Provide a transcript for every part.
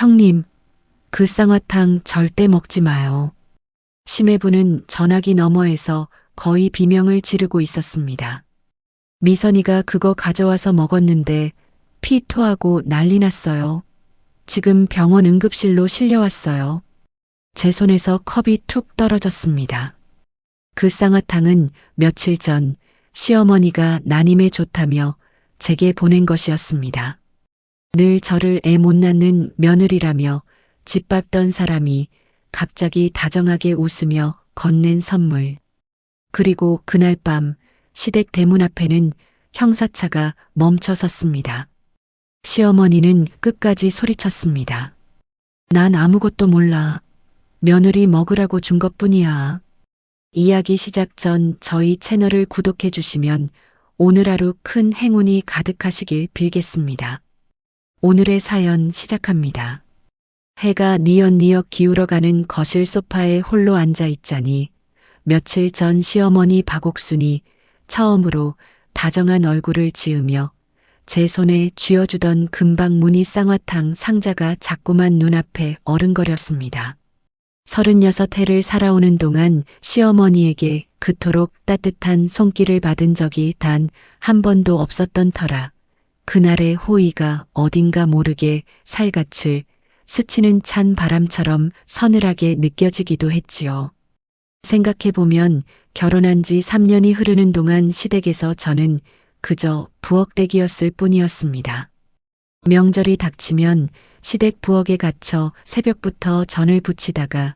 형님, 그 쌍화탕 절대 먹지 마요. 심해부는 전화기 너머에서 거의 비명을 지르고 있었습니다. 미선이가 그거 가져와서 먹었는데 피 토하고 난리 났어요. 지금 병원 응급실로 실려왔어요. 제 손에서 컵이 툭 떨어졌습니다. 그 쌍화탕은 며칠 전 시어머니가 난임에 좋다며 제게 보낸 것이었습니다. 늘 저를 애 못 낳는 며느리라며 짓밟던 사람이 갑자기 다정하게 웃으며 건넨 선물. 그리고 그날 밤 시댁 대문 앞에는 형사차가 멈춰 섰습니다. 시어머니는 끝까지 소리쳤습니다. 난 아무것도 몰라. 며느리 먹으라고 준 것뿐이야. 이야기 시작 전 저희 채널을 구독해 주시면 오늘 하루 큰 행운이 가득하시길 빌겠습니다. 오늘의 사연 시작합니다. 해가 뉘엿뉘엿 기울어가는 거실 소파에 홀로 앉아 있자니 며칠 전 시어머니 박옥순이 처음으로 다정한 얼굴을 지으며 제 손에 쥐어주던 금방 무늬 쌍화탕 상자가 자꾸만 눈앞에 어른거렸습니다. 36해를 살아오는 동안 시어머니에게 그토록 따뜻한 손길을 받은 적이 단 한 번도 없었던 터라 그날의 호의가 어딘가 모르게 살갗을 스치는 찬 바람처럼 서늘하게 느껴지기도 했지요. 생각해보면 결혼한 지 3년이 흐르는 동안 시댁에서 저는 그저 부엌대기였을 뿐이었습니다. 명절이 닥치면 시댁 부엌에 갇혀 새벽부터 전을 부치다가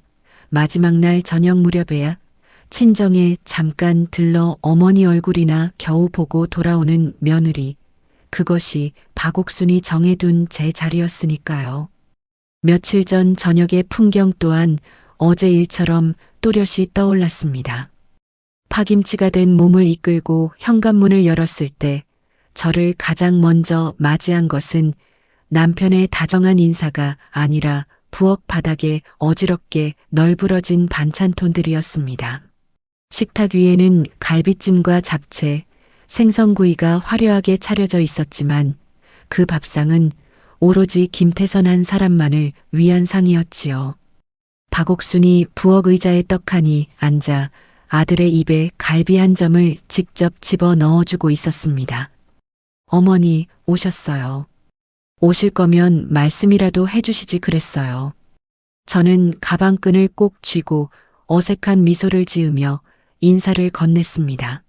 마지막 날 저녁 무렵에야 친정에 잠깐 들러 어머니 얼굴이나 겨우 보고 돌아오는 며느리. 그것이 박옥순이 정해둔 제 자리였으니까요. 며칠 전 저녁의 풍경 또한 어제 일처럼 또렷이 떠올랐습니다. 파김치가 된 몸을 이끌고 현관문을 열었을 때 저를 가장 먼저 맞이한 것은 남편의 다정한 인사가 아니라 부엌 바닥에 어지럽게 널브러진 반찬통들이었습니다. 식탁 위에는 갈비찜과 잡채, 생선구이가 화려하게 차려져 있었지만 그 밥상은 오로지 김태선 한 사람만을 위한 상이었지요. 박옥순이 부엌 의자에 떡하니 앉아 아들의 입에 갈비 한 점을 직접 집어 넣어주고 있었습니다. 어머니 오셨어요. 오실 거면 말씀이라도 해주시지 그랬어요. 저는 가방끈을 꼭 쥐고 어색한 미소를 지으며 인사를 건넸습니다.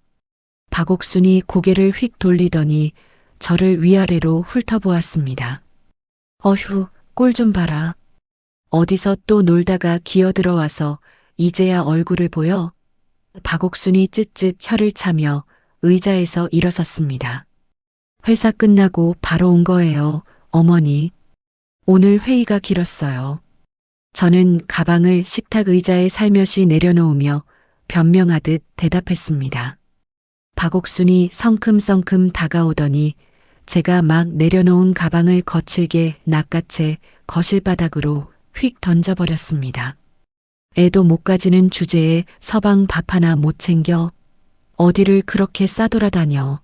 박옥순이 고개를 휙 돌리더니 저를 위아래로 훑어보았습니다. 어휴, 꼴 좀 봐라. 어디서 또 놀다가 기어들어와서 이제야 얼굴을 보여? 박옥순이 쯧쯧 혀를 차며 의자에서 일어섰습니다. 회사 끝나고 바로 온 거예요, 어머니. 오늘 회의가 길었어요. 저는 가방을 식탁 의자에 살며시 내려놓으며 변명하듯 대답했습니다. 박옥순이 성큼성큼 다가오더니 제가 막 내려놓은 가방을 거칠게 낚아채 거실 바닥으로 휙 던져버렸습니다. 애도 못 가지는 주제에 서방 밥 하나 못 챙겨 어디를 그렇게 싸돌아다녀.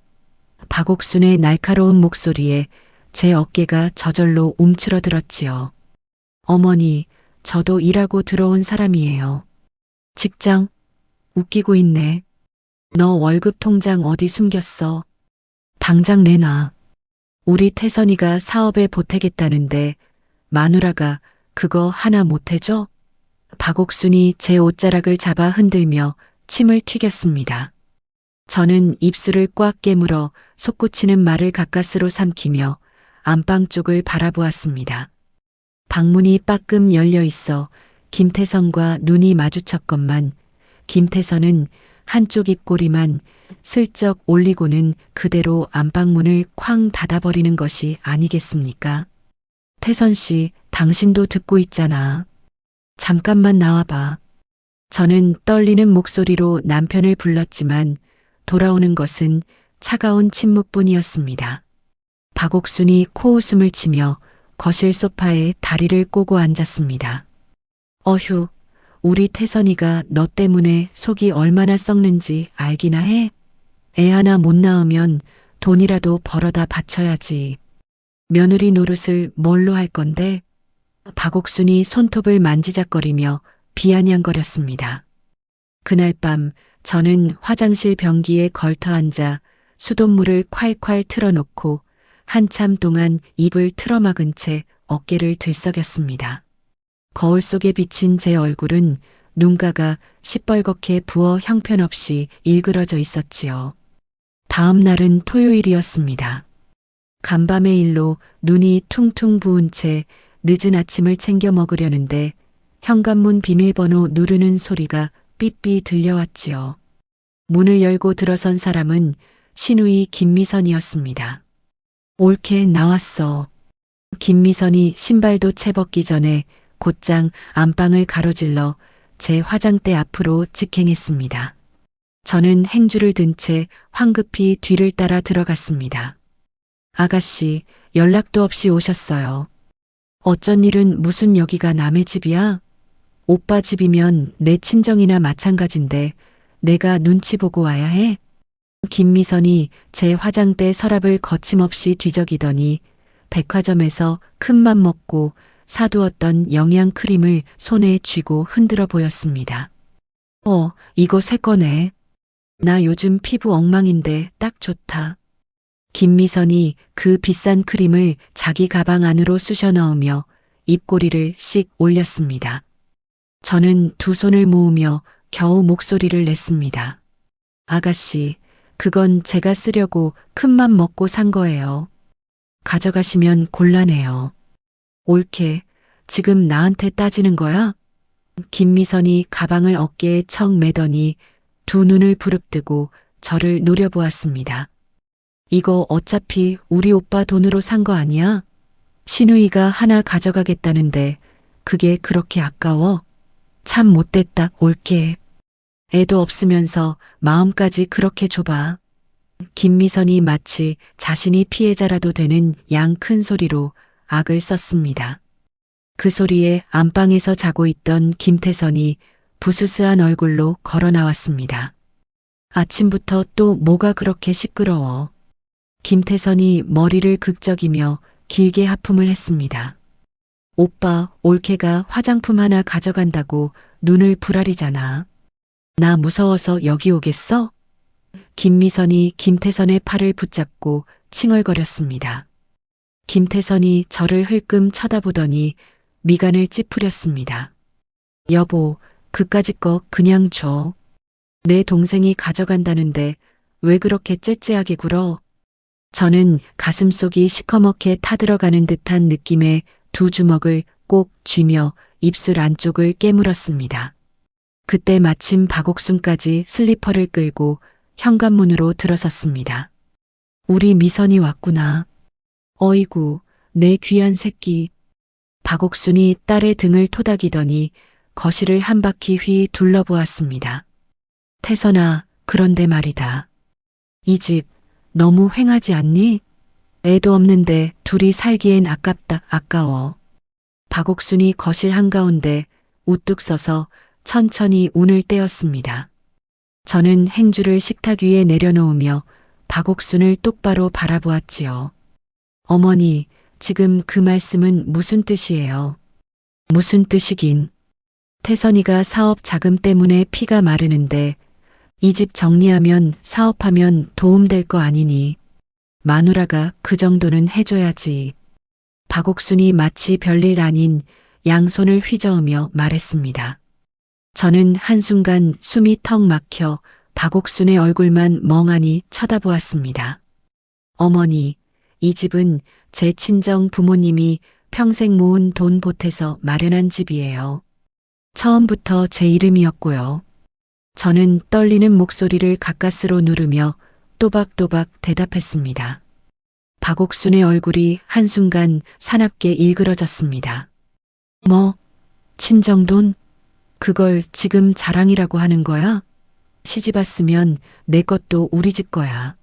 박옥순의 날카로운 목소리에 제 어깨가 저절로 움츠러들었지요. 어머니, 저도 일하고 들어온 사람이에요. 직장? 웃기고 있네. 너 월급 통장 어디 숨겼어? 당장 내놔. 우리 태선이가 사업에 보태겠다는데 마누라가 그거 하나 못 해줘? 박옥순이 제 옷자락을 잡아 흔들며 침을 튀겼습니다. 저는 입술을 꽉 깨물어 솟구치는 말을 가까스로 삼키며 안방 쪽을 바라보았습니다. 방문이 빠끔 열려 있어 김태선과 눈이 마주쳤건만 김태선은 한쪽 입꼬리만 슬쩍 올리고는 그대로 안방문을 쾅 닫아버리는 것이 아니겠습니까? 태선 씨, 당신도 듣고 있잖아. 잠깐만 나와봐. 저는 떨리는 목소리로 남편을 불렀지만 돌아오는 것은 차가운 침묵뿐이었습니다. 박옥순이 코웃음을 치며 거실 소파에 다리를 꼬고 앉았습니다. 어휴, 우리 태선이가 너 때문에 속이 얼마나 썩는지 알기나 해? 애 하나 못 낳으면 돈이라도 벌어다 바쳐야지. 며느리 노릇을 뭘로 할 건데? 박옥순이 손톱을 만지작거리며 비아냥거렸습니다. 그날 밤 저는 화장실 변기에 걸터 앉아 수돗물을 콸콸 틀어놓고 한참 동안 입을 틀어막은 채 어깨를 들썩였습니다. 거울 속에 비친 제 얼굴은 눈가가 시뻘겋게 부어 형편없이 일그러져 있었지요. 다음 날은 토요일이었습니다. 간밤의 일로 눈이 퉁퉁 부은 채 늦은 아침을 챙겨 먹으려는데 현관문 비밀번호 누르는 소리가 삐삐 들려왔지요. 문을 열고 들어선 사람은 신우이 김미선이었습니다. 옳게 나왔어. 김미선이 신발도 채 벗기 전에 곧장 안방을 가로질러 제 화장대 앞으로 직행했습니다. 저는 행주를 든 채 황급히 뒤를 따라 들어갔습니다. 아가씨, 연락도 없이 오셨어요. 어쩐 일은 무슨 여기가 남의 집이야? 오빠 집이면 내 친정이나 마찬가지인데 내가 눈치 보고 와야 해? 김미선이 제 화장대 서랍을 거침없이 뒤적이더니 백화점에서 큰맘 먹고 사두었던 영양크림을 손에 쥐고 흔들어 보였습니다. 이거 새 거네. 나 요즘 피부 엉망인데 딱 좋다. 김미선이 그 비싼 크림을 자기 가방 안으로 쑤셔 넣으며 입꼬리를 씩 올렸습니다. 저는 두 손을 모으며 겨우 목소리를 냈습니다. 아가씨, 그건 제가 쓰려고 큰맘 먹고 산 거예요. 가져가시면 곤란해요. 옳게, 지금 나한테 따지는 거야? 김미선이 가방을 어깨에 척 매더니 두 눈을 부릅뜨고 저를 노려보았습니다. 이거 어차피 우리 오빠 돈으로 산 거 아니야? 신우이가 하나 가져가겠다는데 그게 그렇게 아까워? 참 못됐다, 옳게. 애도 없으면서 마음까지 그렇게 좁아. 김미선이 마치 자신이 피해자라도 되는 양 큰 소리로 악을 썼습니다. 그 소리에 안방에서 자고 있던 김태선이 부스스한 얼굴로 걸어 나왔습니다. 아침부터 또 뭐가 그렇게 시끄러워. 김태선이 머리를 극적이며 길게 하품을 했습니다. 오빠, 올케가 화장품 하나 가져간다고 눈을 부라리잖아. 나 무서워서 여기 오겠어? 김미선이 김태선의 팔을 붙잡고 칭얼거렸습니다. 김태선이 저를 흘끔 쳐다보더니 미간을 찌푸렸습니다. 여보, 그까짓 거 그냥 줘. 내 동생이 가져간다는데 왜 그렇게 째째하게 굴어? 저는 가슴속이 시커멓게 타들어가는 듯한 느낌에 두 주먹을 꼭 쥐며 입술 안쪽을 깨물었습니다. 그때 마침 박옥순까지 슬리퍼를 끌고 현관문으로 들어섰습니다. 우리 미선이 왔구나. 어이구, 내 귀한 새끼. 박옥순이 딸의 등을 토닥이더니 거실을 한 바퀴 휘 둘러보았습니다. 태선아, 그런데 말이다. 이 집 너무 휑하지 않니? 애도 없는데 둘이 살기엔 아깝다, 아까워. 박옥순이 거실 한가운데 우뚝 서서 천천히 운을 떼었습니다. 저는 행주를 식탁 위에 내려놓으며 박옥순을 똑바로 바라보았지요. 어머니, 지금 그 말씀은 무슨 뜻이에요? 무슨 뜻이긴. 태선이가 사업 자금 때문에 피가 마르는데 이 집 정리하면 사업하면 도움될 거 아니니 마누라가 그 정도는 해줘야지. 박옥순이 마치 별일 아닌 양손을 휘저으며 말했습니다. 저는 한순간 숨이 턱 막혀 박옥순의 얼굴만 멍하니 쳐다보았습니다. 어머니, 이 집은 제 친정 부모님이 평생 모은 돈 보태서 마련한 집이에요. 처음부터 제 이름이었고요. 저는 떨리는 목소리를 가까스로 누르며 또박또박 대답했습니다. 박옥순의 얼굴이 한순간 사납게 일그러졌습니다. 뭐, 친정돈? 그걸 지금 자랑이라고 하는 거야? 시집 왔으면 내 것도 우리 집 거야.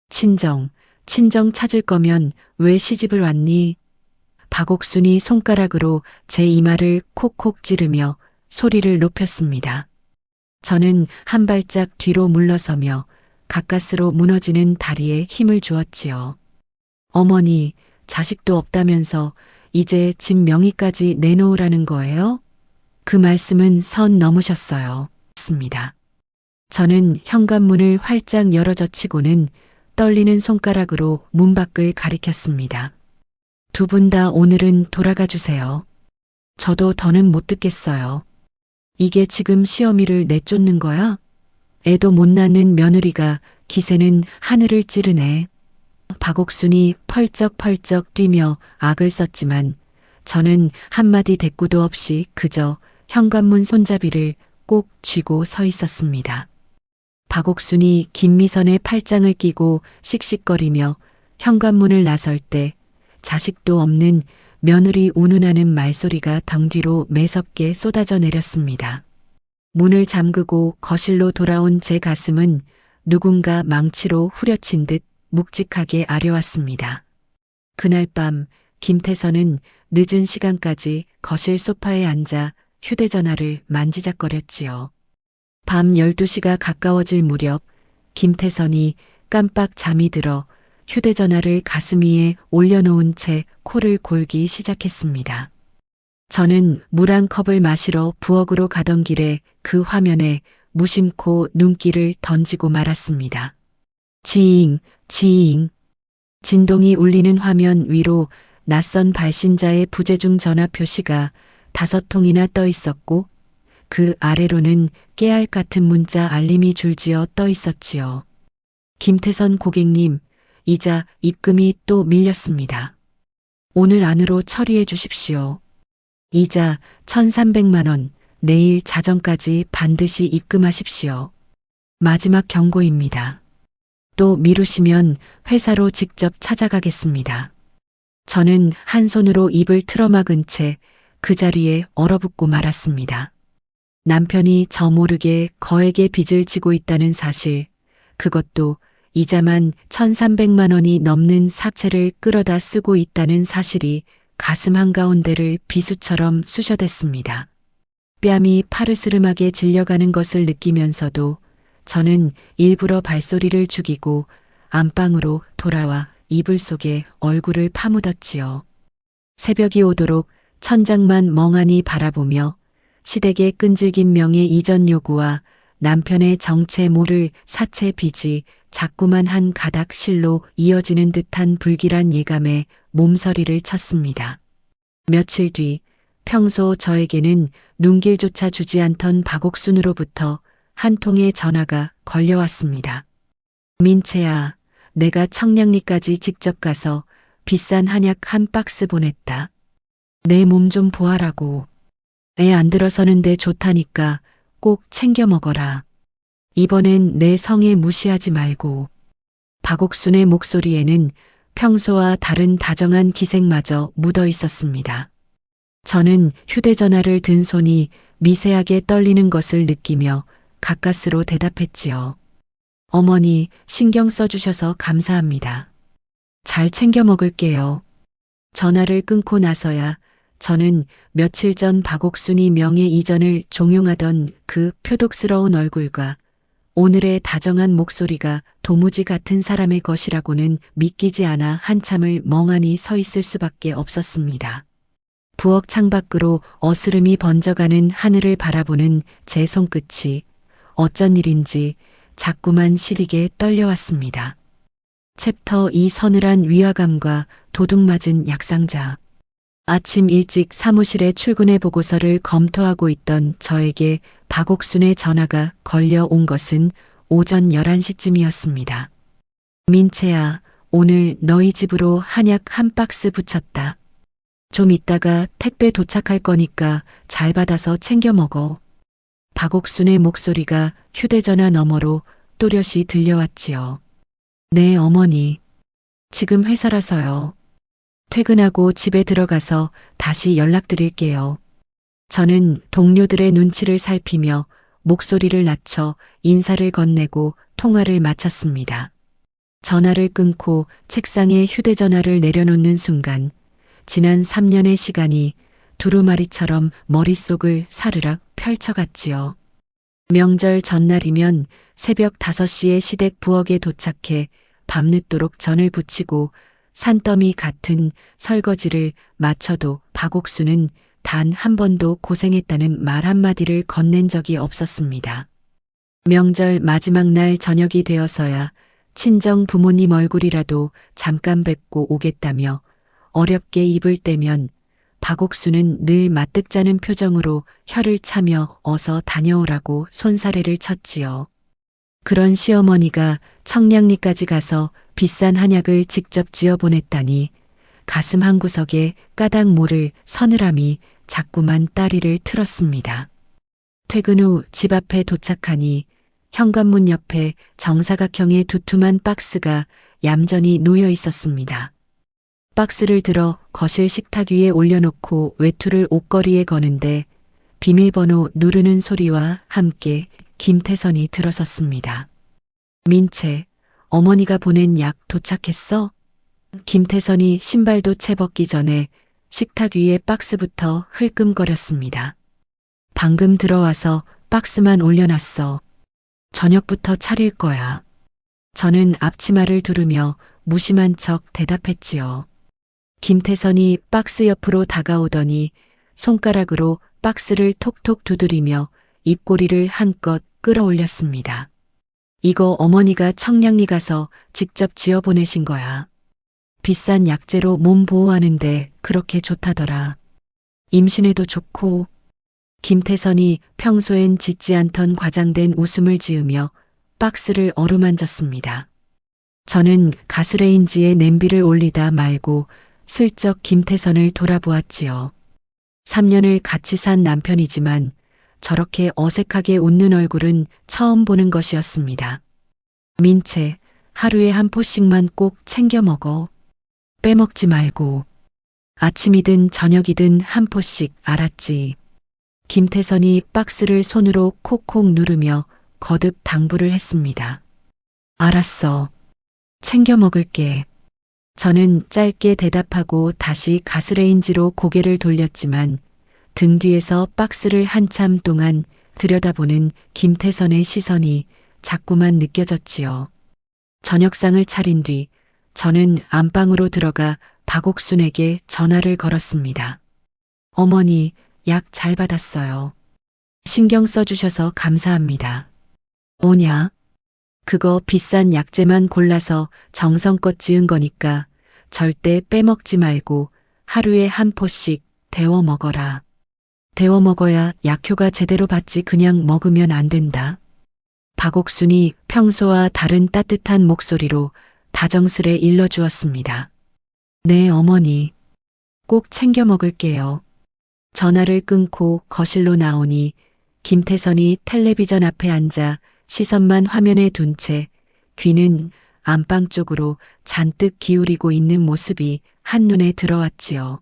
친정 찾을 거면 왜 시집을 왔니? 박옥순이 손가락으로 제 이마를 콕콕 찌르며 소리를 높였습니다. 저는 한 발짝 뒤로 물러서며 가까스로 무너지는 다리에 힘을 주었지요. 어머니, 자식도 없다면서 이제 집 명의까지 내놓으라는 거예요? 그 말씀은 선 넘으셨어요. 습니다. 저는 현관문을 활짝 열어젖히고는 떨리는 손가락으로 문 밖을 가리켰습니다. 두 분 다 오늘은 돌아가 주세요. 저도 더는 못 듣겠어요. 이게 지금 시어미를 내쫓는 거야? 애도 못 낳는 며느리가 기세는 하늘을 찌르네. 박옥순이 펄쩍펄쩍 뛰며 악을 썼지만 저는 한마디 대꾸도 없이 그저 현관문 손잡이를 꼭 쥐고 서 있었습니다. 박옥순이 김미선의 팔짱을 끼고 씩씩거리며 현관문을 나설 때 자식도 없는 며느리 운운하는 말소리가 등 뒤로 매섭게 쏟아져 내렸습니다. 문을 잠그고 거실로 돌아온 제 가슴은 누군가 망치로 후려친 듯 묵직하게 아려왔습니다. 그날 밤 김태선은 늦은 시간까지 거실 소파에 앉아 휴대전화를 만지작거렸지요. 밤 12시가 가까워질 무렵 김태선이 깜빡 잠이 들어 휴대전화를 가슴 위에 올려놓은 채 코를 골기 시작했습니다. 저는 물 한 컵을 마시러 부엌으로 가던 길에 그 화면에 무심코 눈길을 던지고 말았습니다. 지잉, 지잉. 진동이 울리는 화면 위로 낯선 발신자의 부재중 전화 표시가 5통이나 떠 있었고 그 아래로는 깨알 같은 문자 알림이 줄지어 떠 있었지요. 김태선 고객님, 이자 입금이 또 밀렸습니다. 오늘 안으로 처리해 주십시오. 이자 1,300만 원, 내일 자정까지 반드시 입금하십시오. 마지막 경고입니다. 또 미루시면 회사로 직접 찾아가겠습니다. 저는 한 손으로 입을 틀어막은 채 그 자리에 얼어붙고 말았습니다. 남편이 저 모르게 거액의 빚을 지고 있다는 사실, 그것도 이자만 1,300만 원이 넘는 사채를 끌어다 쓰고 있다는 사실이 가슴 한가운데를 비수처럼 쑤셔댔습니다. 뺨이 파르스름하게 질려가는 것을 느끼면서도 저는 일부러 발소리를 죽이고 안방으로 돌아와 이불 속에 얼굴을 파묻었지요. 새벽이 오도록 천장만 멍하니 바라보며 시댁의 끈질긴 명예 이전 요구와 남편의 정체 모를 사채 빚이 자꾸만 한 가닥 실로 이어지는 듯한 불길한 예감에 몸서리를 쳤습니다. 며칠 뒤 평소 저에게는 눈길조차 주지 않던 박옥순으로부터 한 통의 전화가 걸려왔습니다. 민채야, 내가 청량리까지 직접 가서 비싼 한약 한 박스 보냈다. 내 몸 좀 보아라고. 애 안 들어서는데 좋다니까 꼭 챙겨 먹어라. 이번엔 내 성에 무시하지 말고. 박옥순의 목소리에는 평소와 다른 다정한 기색마저 묻어 있었습니다. 저는 휴대전화를 든 손이 미세하게 떨리는 것을 느끼며 가까스로 대답했지요. 어머니, 신경 써주셔서 감사합니다. 잘 챙겨 먹을게요. 전화를 끊고 나서야 저는 며칠 전 박옥순이 명예 이전을 종용하던 그 표독스러운 얼굴과 오늘의 다정한 목소리가 도무지 같은 사람의 것이라고는 믿기지 않아 한참을 멍하니 서 있을 수밖에 없었습니다. 부엌 창밖으로 어스름이 번져가는 하늘을 바라보는 제 손끝이 어쩐 일인지 자꾸만 시리게 떨려왔습니다. 챕터 2 서늘한 위화감과 도둑맞은 약상자. 아침 일찍 사무실에 출근해 보고서를 검토하고 있던 저에게 박옥순의 전화가 걸려온 것은 오전 11시쯤이었습니다. 민채야, 오늘 너희 집으로 한약 한 박스 붙였다. 좀 이따가 택배 도착할 거니까 잘 받아서 챙겨 먹어. 박옥순의 목소리가 휴대전화 너머로 또렷이 들려왔지요. 네, 어머니. 지금 회사라서요. 퇴근하고 집에 들어가서 다시 연락드릴게요. 저는 동료들의 눈치를 살피며 목소리를 낮춰 인사를 건네고 통화를 마쳤습니다. 전화를 끊고 책상에 휴대전화를 내려놓는 순간 지난 3년의 시간이 두루마리처럼 머릿속을 사르륵 펼쳐갔지요. 명절 전날이면 새벽 5시에 시댁 부엌에 도착해 밤늦도록 전을 부치고 산더미 같은 설거지를 마쳐도 박옥수는 단 한 번도 고생했다는 말 한마디를 건넨 적이 없었습니다. 명절 마지막 날 저녁이 되어서야 친정 부모님 얼굴이라도 잠깐 뵙고 오겠다며 어렵게 입을 떼면 박옥수는 늘 마뜩자는 표정으로 혀를 차며 어서 다녀오라고 손사래를 쳤지요. 그런 시어머니가 청량리까지 가서 비싼 한약을 직접 지어 보냈다니 가슴 한구석에 까닭 모를 서늘함이 자꾸만 따리를 틀었습니다. 퇴근 후 집 앞에 도착하니 현관문 옆에 정사각형의 두툼한 박스가 얌전히 놓여 있었습니다. 박스를 들어 거실 식탁 위에 올려놓고 외투를 옷걸이에 거는데 비밀번호 누르는 소리와 함께 김태선이 들어섰습니다. 민채, 어머니가 보낸 약 도착했어? 김태선이 신발도 채 벗기 전에 식탁 위에 박스부터 흘끔거렸습니다. 방금 들어와서 박스만 올려놨어. 저녁부터 차릴 거야. 저는 앞치마를 두르며 무심한 척 대답했지요. 김태선이 박스 옆으로 다가오더니 손가락으로 박스를 톡톡 두드리며 입꼬리를 한껏 끌어올렸습니다. 이거 어머니가 청량리 가서 직접 지어 보내신 거야. 비싼 약재로 몸 보호하는데 그렇게 좋다더라. 임신에도 좋고. 김태선이 평소엔 짓지 않던 과장된 웃음을 지으며 박스를 어루만졌습니다. 저는 가스레인지에 냄비를 올리다 말고 슬쩍 김태선을 돌아보았지요. 3년을 같이 산 남편이지만 저렇게 어색하게 웃는 얼굴은 처음 보는 것이었습니다. 민채, 하루에 한 포씩만 꼭 챙겨 먹어. 빼먹지 말고. 아침이든 저녁이든 한 포씩, 알았지? 김태선이 박스를 손으로 콕콕 누르며 거듭 당부를 했습니다. 알았어. 챙겨 먹을게. 저는 짧게 대답하고 다시 가스레인지로 고개를 돌렸지만 등 뒤에서 박스를 한참 동안 들여다보는 김태선의 시선이 자꾸만 느껴졌지요. 저녁상을 차린 뒤 저는 안방으로 들어가 박옥순에게 전화를 걸었습니다. 어머니, 약 잘 받았어요. 신경 써주셔서 감사합니다. 뭐냐? 그거 비싼 약재만 골라서 정성껏 지은 거니까 절대 빼먹지 말고 하루에 한 포씩 데워 먹어라. 데워 먹어야 약효가 제대로 받지 그냥 먹으면 안 된다. 박옥순이 평소와 다른 따뜻한 목소리로 다정스레 일러주었습니다. 네, 어머니. 꼭 챙겨 먹을게요. 전화를 끊고 거실로 나오니 김태선이 텔레비전 앞에 앉아 시선만 화면에 둔 채 귀는 안방 쪽으로 잔뜩 기울이고 있는 모습이 한눈에 들어왔지요.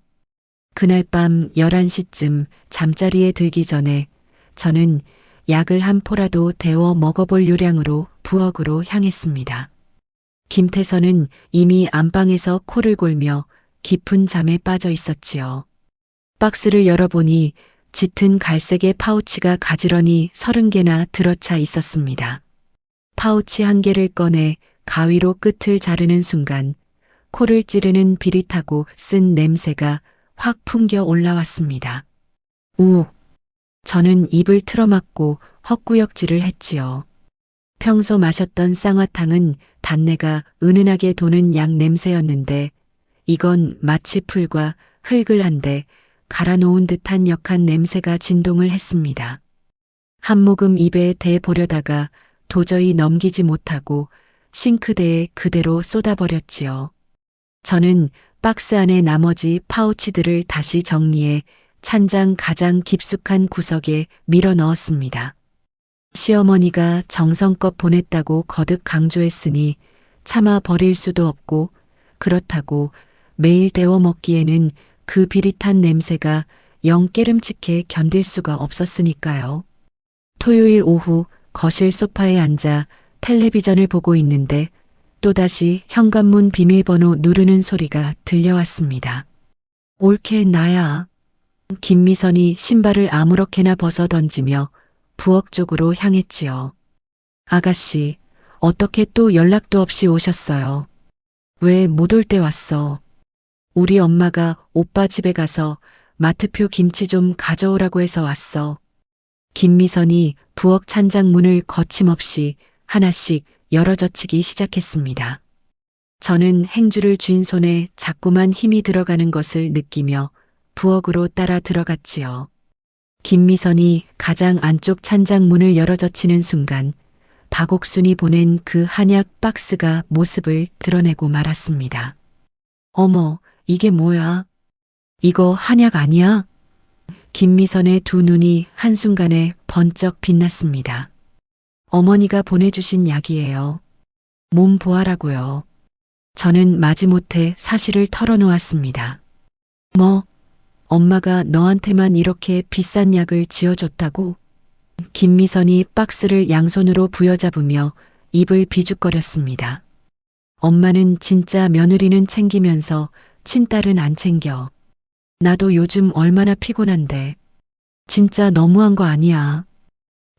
그날 밤 11시쯤 잠자리에 들기 전에 저는 약을 한 포라도 데워 먹어볼 요량으로 부엌으로 향했습니다. 김태선은 이미 안방에서 코를 골며 깊은 잠에 빠져 있었지요. 박스를 열어보니 짙은 갈색의 파우치가 가지런히 30개나 들어차 있었습니다. 파우치 한 개를 꺼내 가위로 끝을 자르는 순간 코를 찌르는 비릿하고 쓴 냄새가 확 풍겨 올라왔습니다. 우! 저는 입을 틀어막고 헛구역질을 했지요. 평소 마셨던 쌍화탕은 단내가 은은하게 도는 약 냄새였는데 이건 마치 풀과 흙을 한데 갈아 놓은 듯한 역한 냄새가 진동을 했습니다. 한 모금 입에 대보려다가 도저히 넘기지 못하고 싱크대에 그대로 쏟아버렸지요. 저는 박스 안에 나머지 파우치들을 다시 정리해 찬장 가장 깊숙한 구석에 밀어 넣었습니다. 시어머니가 정성껏 보냈다고 거듭 강조했으니 차마 버릴 수도 없고 그렇다고 매일 데워 먹기에는 그 비릿한 냄새가 영 깨름칙해 견딜 수가 없었으니까요. 토요일 오후 거실 소파에 앉아 텔레비전을 보고 있는데 또다시 현관문 비밀번호 누르는 소리가 들려왔습니다. 올케 나야. 김미선이 신발을 아무렇게나 벗어 던지며 부엌 쪽으로 향했지요. 아가씨, 어떻게 또 연락도 없이 오셨어요? 왜 못 올 때 왔어? 우리 엄마가 오빠 집에 가서 마트표 김치 좀 가져오라고 해서 왔어. 김미선이 부엌 찬장 문을 거침없이 하나씩 열어젖히기 시작했습니다. 저는 행주를 쥔 손에 자꾸만 힘이 들어가는 것을 느끼며 부엌으로 따라 들어갔지요. 김미선이 가장 안쪽 찬장 문을 열어젖히는 순간 박옥순이 보낸 그 한약 박스가 모습을 드러내고 말았습니다. 어머, 이게 뭐야? 이거 한약 아니야? 김미선의 두 눈이 한순간에 번쩍 빛났습니다. 어머니가 보내주신 약이에요. 몸 보아라고요. 저는 마지못해 사실을 털어놓았습니다. 뭐? 엄마가 너한테만 이렇게 비싼 약을 지어줬다고? 김미선이 박스를 양손으로 부여잡으며 입을 비죽거렸습니다. 엄마는 진짜 며느리는 챙기면서 친딸은 안 챙겨. 나도 요즘 얼마나 피곤한데. 진짜 너무한 거 아니야.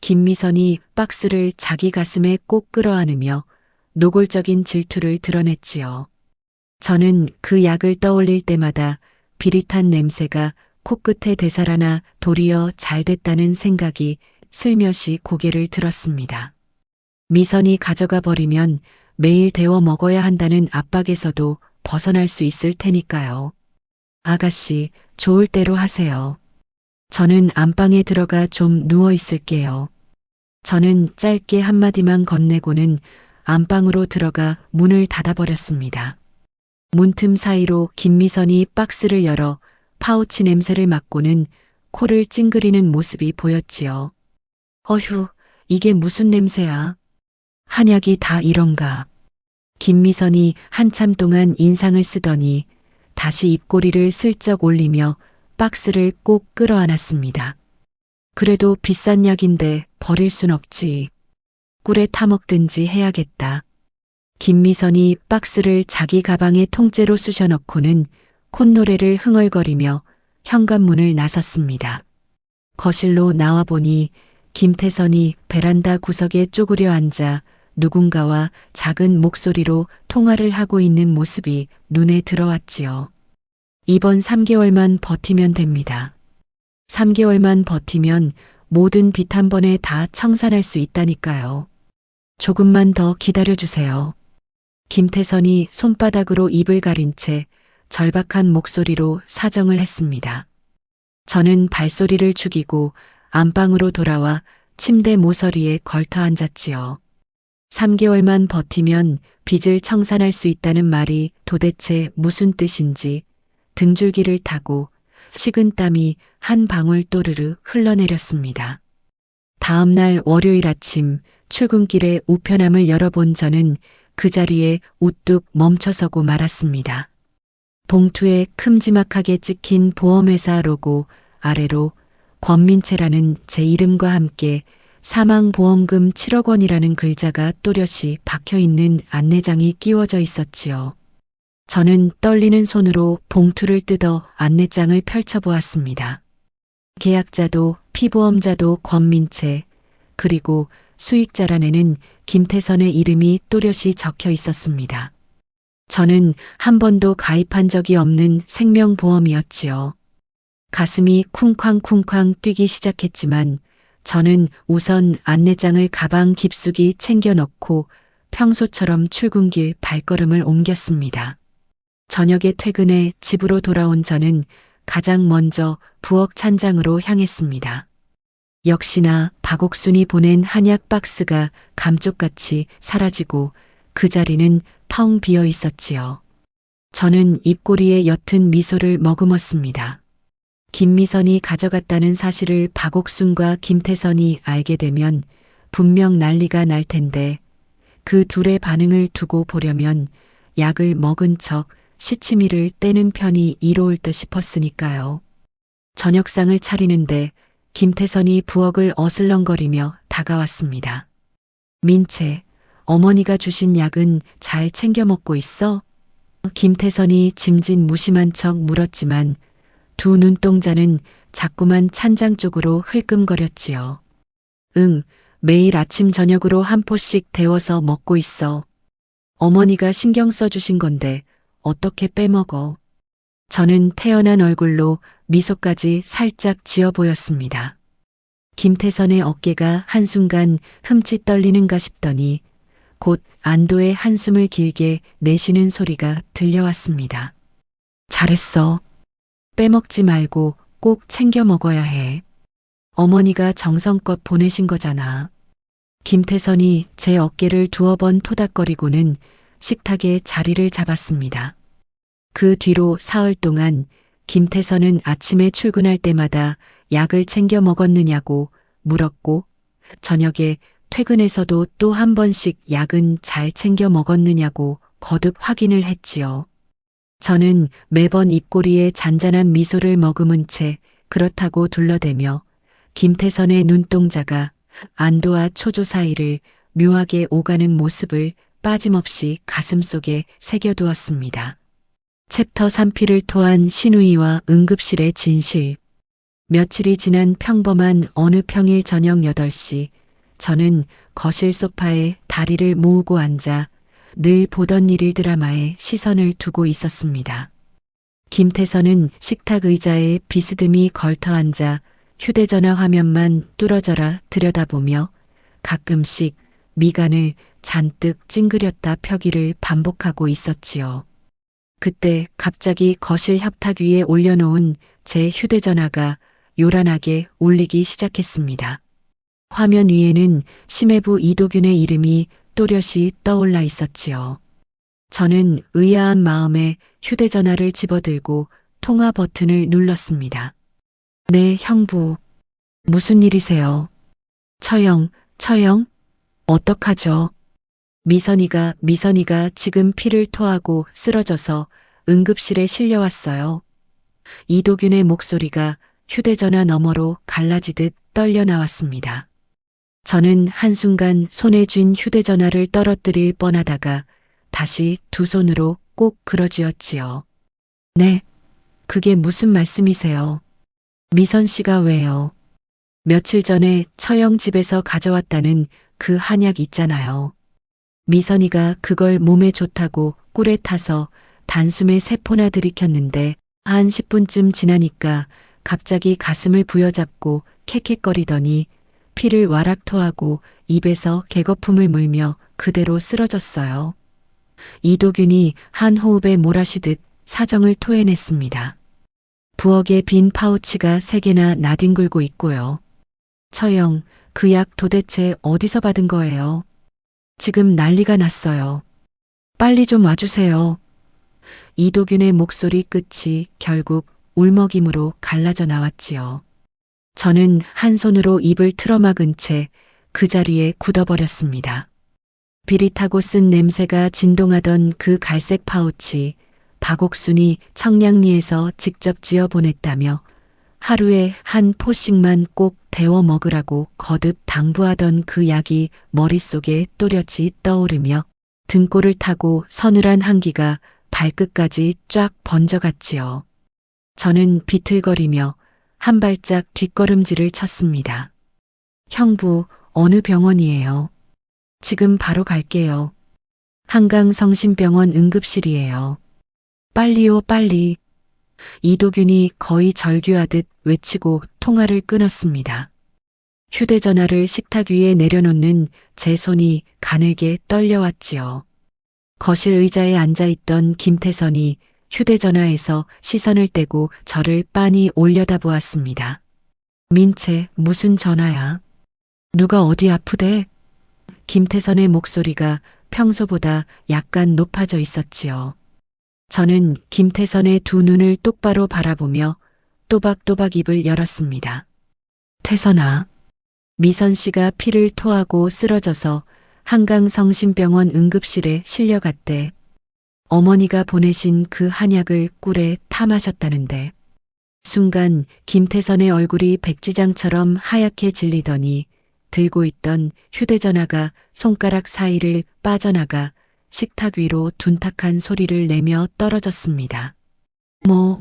김미선이 박스를 자기 가슴에 꼭 끌어안으며 노골적인 질투를 드러냈지요. 저는 그 약을 떠올릴 때마다 비릿한 냄새가 코끝에 되살아나 도리어 잘 됐다는 생각이 슬며시 고개를 들었습니다. 미선이 가져가 버리면 매일 데워 먹어야 한다는 압박에서도 벗어날 수 있을 테니까요. 아가씨, 좋을 대로 하세요. 저는 안방에 들어가 좀 누워 있을게요. 저는 짧게 한마디만 건네고는 안방으로 들어가 문을 닫아버렸습니다. 문틈 사이로 김미선이 박스를 열어 파우치 냄새를 맡고는 코를 찡그리는 모습이 보였지요. 어휴, 이게 무슨 냄새야? 한약이 다 이런가? 김미선이 한참 동안 인상을 쓰더니 다시 입꼬리를 슬쩍 올리며 박스를 꼭 끌어안았습니다. 그래도 비싼 약인데 버릴 순 없지. 꿀에 타먹든지 해야겠다. 김미선이 박스를 자기 가방에 통째로 쑤셔넣고는 콧노래를 흥얼거리며 현관문을 나섰습니다. 거실로 나와보니 김태선이 베란다 구석에 쪼그려 앉아 누군가와 작은 목소리로 통화를 하고 있는 모습이 눈에 들어왔지요. 이번 3개월만 버티면 됩니다. 3개월만 버티면 모든 빚 한 번에 다 청산할 수 있다니까요. 조금만 더 기다려주세요. 김태선이 손바닥으로 입을 가린 채 절박한 목소리로 사정을 했습니다. 저는 발소리를 죽이고 안방으로 돌아와 침대 모서리에 걸터 앉았지요. 3개월만 버티면 빚을 청산할 수 있다는 말이 도대체 무슨 뜻인지 등줄기를 타고 식은땀이 한 방울 또르르 흘러내렸습니다. 다음 날 월요일 아침 출근길에 우편함을 열어본 저는 그 자리에 우뚝 멈춰서고 말았습니다. 봉투에 큼지막하게 찍힌 보험회사 로고 아래로 권민채라는 제 이름과 함께 사망보험금 7억 원이라는 글자가 또렷이 박혀있는 안내장이 끼워져 있었지요. 저는 떨리는 손으로 봉투를 뜯어 안내장을 펼쳐보았습니다. 계약자도 피보험자도 권민채, 그리고 수익자란에는 김태선의 이름이 또렷이 적혀 있었습니다. 저는 한 번도 가입한 적이 없는 생명보험이었지요. 가슴이 쿵쾅쿵쾅 뛰기 시작했지만 저는 우선 안내장을 가방 깊숙이 챙겨 넣고 평소처럼 출근길 발걸음을 옮겼습니다. 저녁에 퇴근해 집으로 돌아온 저는 가장 먼저 부엌 찬장으로 향했습니다. 역시나 박옥순이 보낸 한약 박스가 감쪽같이 사라지고 그 자리는 텅 비어 있었지요. 저는 입꼬리에 옅은 미소를 머금었습니다. 김미선이 가져갔다는 사실을 박옥순과 김태선이 알게 되면 분명 난리가 날 텐데 그 둘의 반응을 두고 보려면 약을 먹은 척 시치미를 떼는 편이 이로울 듯 싶었으니까요. 저녁상을 차리는데 김태선이 부엌을 어슬렁거리며 다가왔습니다. 민채, 어머니가 주신 약은 잘 챙겨 먹고 있어? 김태선이 짐짓 무심한 척 물었지만 두 눈동자는 자꾸만 찬장 쪽으로 흘끔거렸지요. 응, 매일 아침 저녁으로 한 포씩 데워서 먹고 있어. 어머니가 신경 써주신 건데 어떻게 빼먹어. 저는 태연한 얼굴로 미소까지 살짝 지어 보였습니다. 김태선의 어깨가 한순간 흠칫 떨리는가 싶더니 곧 안도의 한숨을 길게 내쉬는 소리가 들려왔습니다. 잘했어. 빼먹지 말고 꼭 챙겨 먹어야 해. 어머니가 정성껏 보내신 거잖아. 김태선이 제 어깨를 두어 번 토닥거리고는 식탁에 자리를 잡았습니다. 그 뒤로 사흘 동안 김태선은 아침에 출근할 때마다 약을 챙겨 먹었느냐고 물었고 저녁에 퇴근해서도 또 한 번씩 약은 잘 챙겨 먹었느냐고 거듭 확인을 했지요. 저는 매번 입꼬리에 잔잔한 미소를 머금은 채 그렇다고 둘러대며 김태선의 눈동자가 안도와 초조 사이를 묘하게 오가는 모습을 빠짐없이 가슴속에 새겨두었습니다. 챕터 3피를 토한 신우이와 응급실의 진실. 며칠이 지난 평범한 어느 평일 저녁 8시, 저는 거실 소파에 다리를 모으고 앉아 늘 보던 일일 드라마에 시선을 두고 있었습니다. 김태선은 식탁 의자에 비스듬히 걸터 앉아 휴대전화 화면만 뚫어져라 들여다보며 가끔씩 미간을 잔뜩 찡그렸다 펴기를 반복하고 있었지요. 그때 갑자기 거실 협탁 위에 올려놓은 제 휴대전화가 요란하게 울리기 시작했습니다. 화면 위에는 심해부 이도균의 이름이 또렷이 떠올라 있었지요. 저는 의아한 마음에 휴대전화를 집어들고 통화 버튼을 눌렀습니다. 네, 형부. 무슨 일이세요? 처형. 어떡하죠? 미선이가 지금 피를 토하고 쓰러져서 응급실에 실려왔어요. 이도균의 목소리가 휴대전화 너머로 갈라지듯 떨려 나왔습니다. 저는 한순간 손에 쥔 휴대전화를 떨어뜨릴 뻔하다가 다시 두 손으로 꼭 그러지었지요. 네, 그게 무슨 말씀이세요? 미선 씨가 왜요? 며칠 전에 처형 집에서 가져왔다는 그 한약 있잖아요. 미선이가 그걸 몸에 좋다고 꿀에 타서 단숨에 3포나 들이켰는데 한 10분쯤 지나니까 갑자기 가슴을 부여잡고 캑캑거리더니 피를 와락 토하고 입에서 개거품을 물며 그대로 쓰러졌어요. 이도균이 한 호흡에 몰아쉬듯 사정을 토해냈습니다. 부엌에 빈 파우치가 3개나 나뒹굴고 있고요. 처형, 그 약 도대체 어디서 받은 거예요? 지금 난리가 났어요. 빨리 좀 와주세요. 이도균의 목소리 끝이 결국 울먹임으로 갈라져 나왔지요. 저는 한 손으로 입을 틀어막은 채 그 자리에 굳어버렸습니다. 비릿하고 쓴 냄새가 진동하던 그 갈색 파우치, 박옥순이 청량리에서 직접 지어 보냈다며 하루에 한 포씩만 꼭 데워 먹으라고 거듭 당부하던 그 약이 머릿속에 또렷이 떠오르며 등골을 타고 서늘한 한기가 발끝까지 쫙 번져갔지요. 저는 비틀거리며 한 발짝 뒷걸음질을 쳤습니다. 형부, 어느 병원이에요? 지금 바로 갈게요. 한강성심병원 응급실이에요. 빨리요, 빨리. 이도균이 거의 절규하듯 외치고 통화를 끊었습니다. 휴대전화를 식탁 위에 내려놓는 제 손이 가늘게 떨려왔지요. 거실 의자에 앉아있던 김태선이 휴대전화에서 시선을 떼고 저를 빤히 올려다보았습니다. 민채, 무슨 전화야? 누가 어디 아프대? 김태선의 목소리가 평소보다 약간 높아져 있었지요. 저는 김태선의 두 눈을 똑바로 바라보며 또박또박 입을 열었습니다. 태선아, 미선 씨가 피를 토하고 쓰러져서 한강성심병원 응급실에 실려갔대. 어머니가 보내신 그 한약을 꿀에 타 마셨다는데. 순간 김태선의 얼굴이 백지장처럼 하얗게 질리더니 들고 있던 휴대전화가 손가락 사이를 빠져나가 식탁 위로 둔탁한 소리를 내며 떨어졌습니다.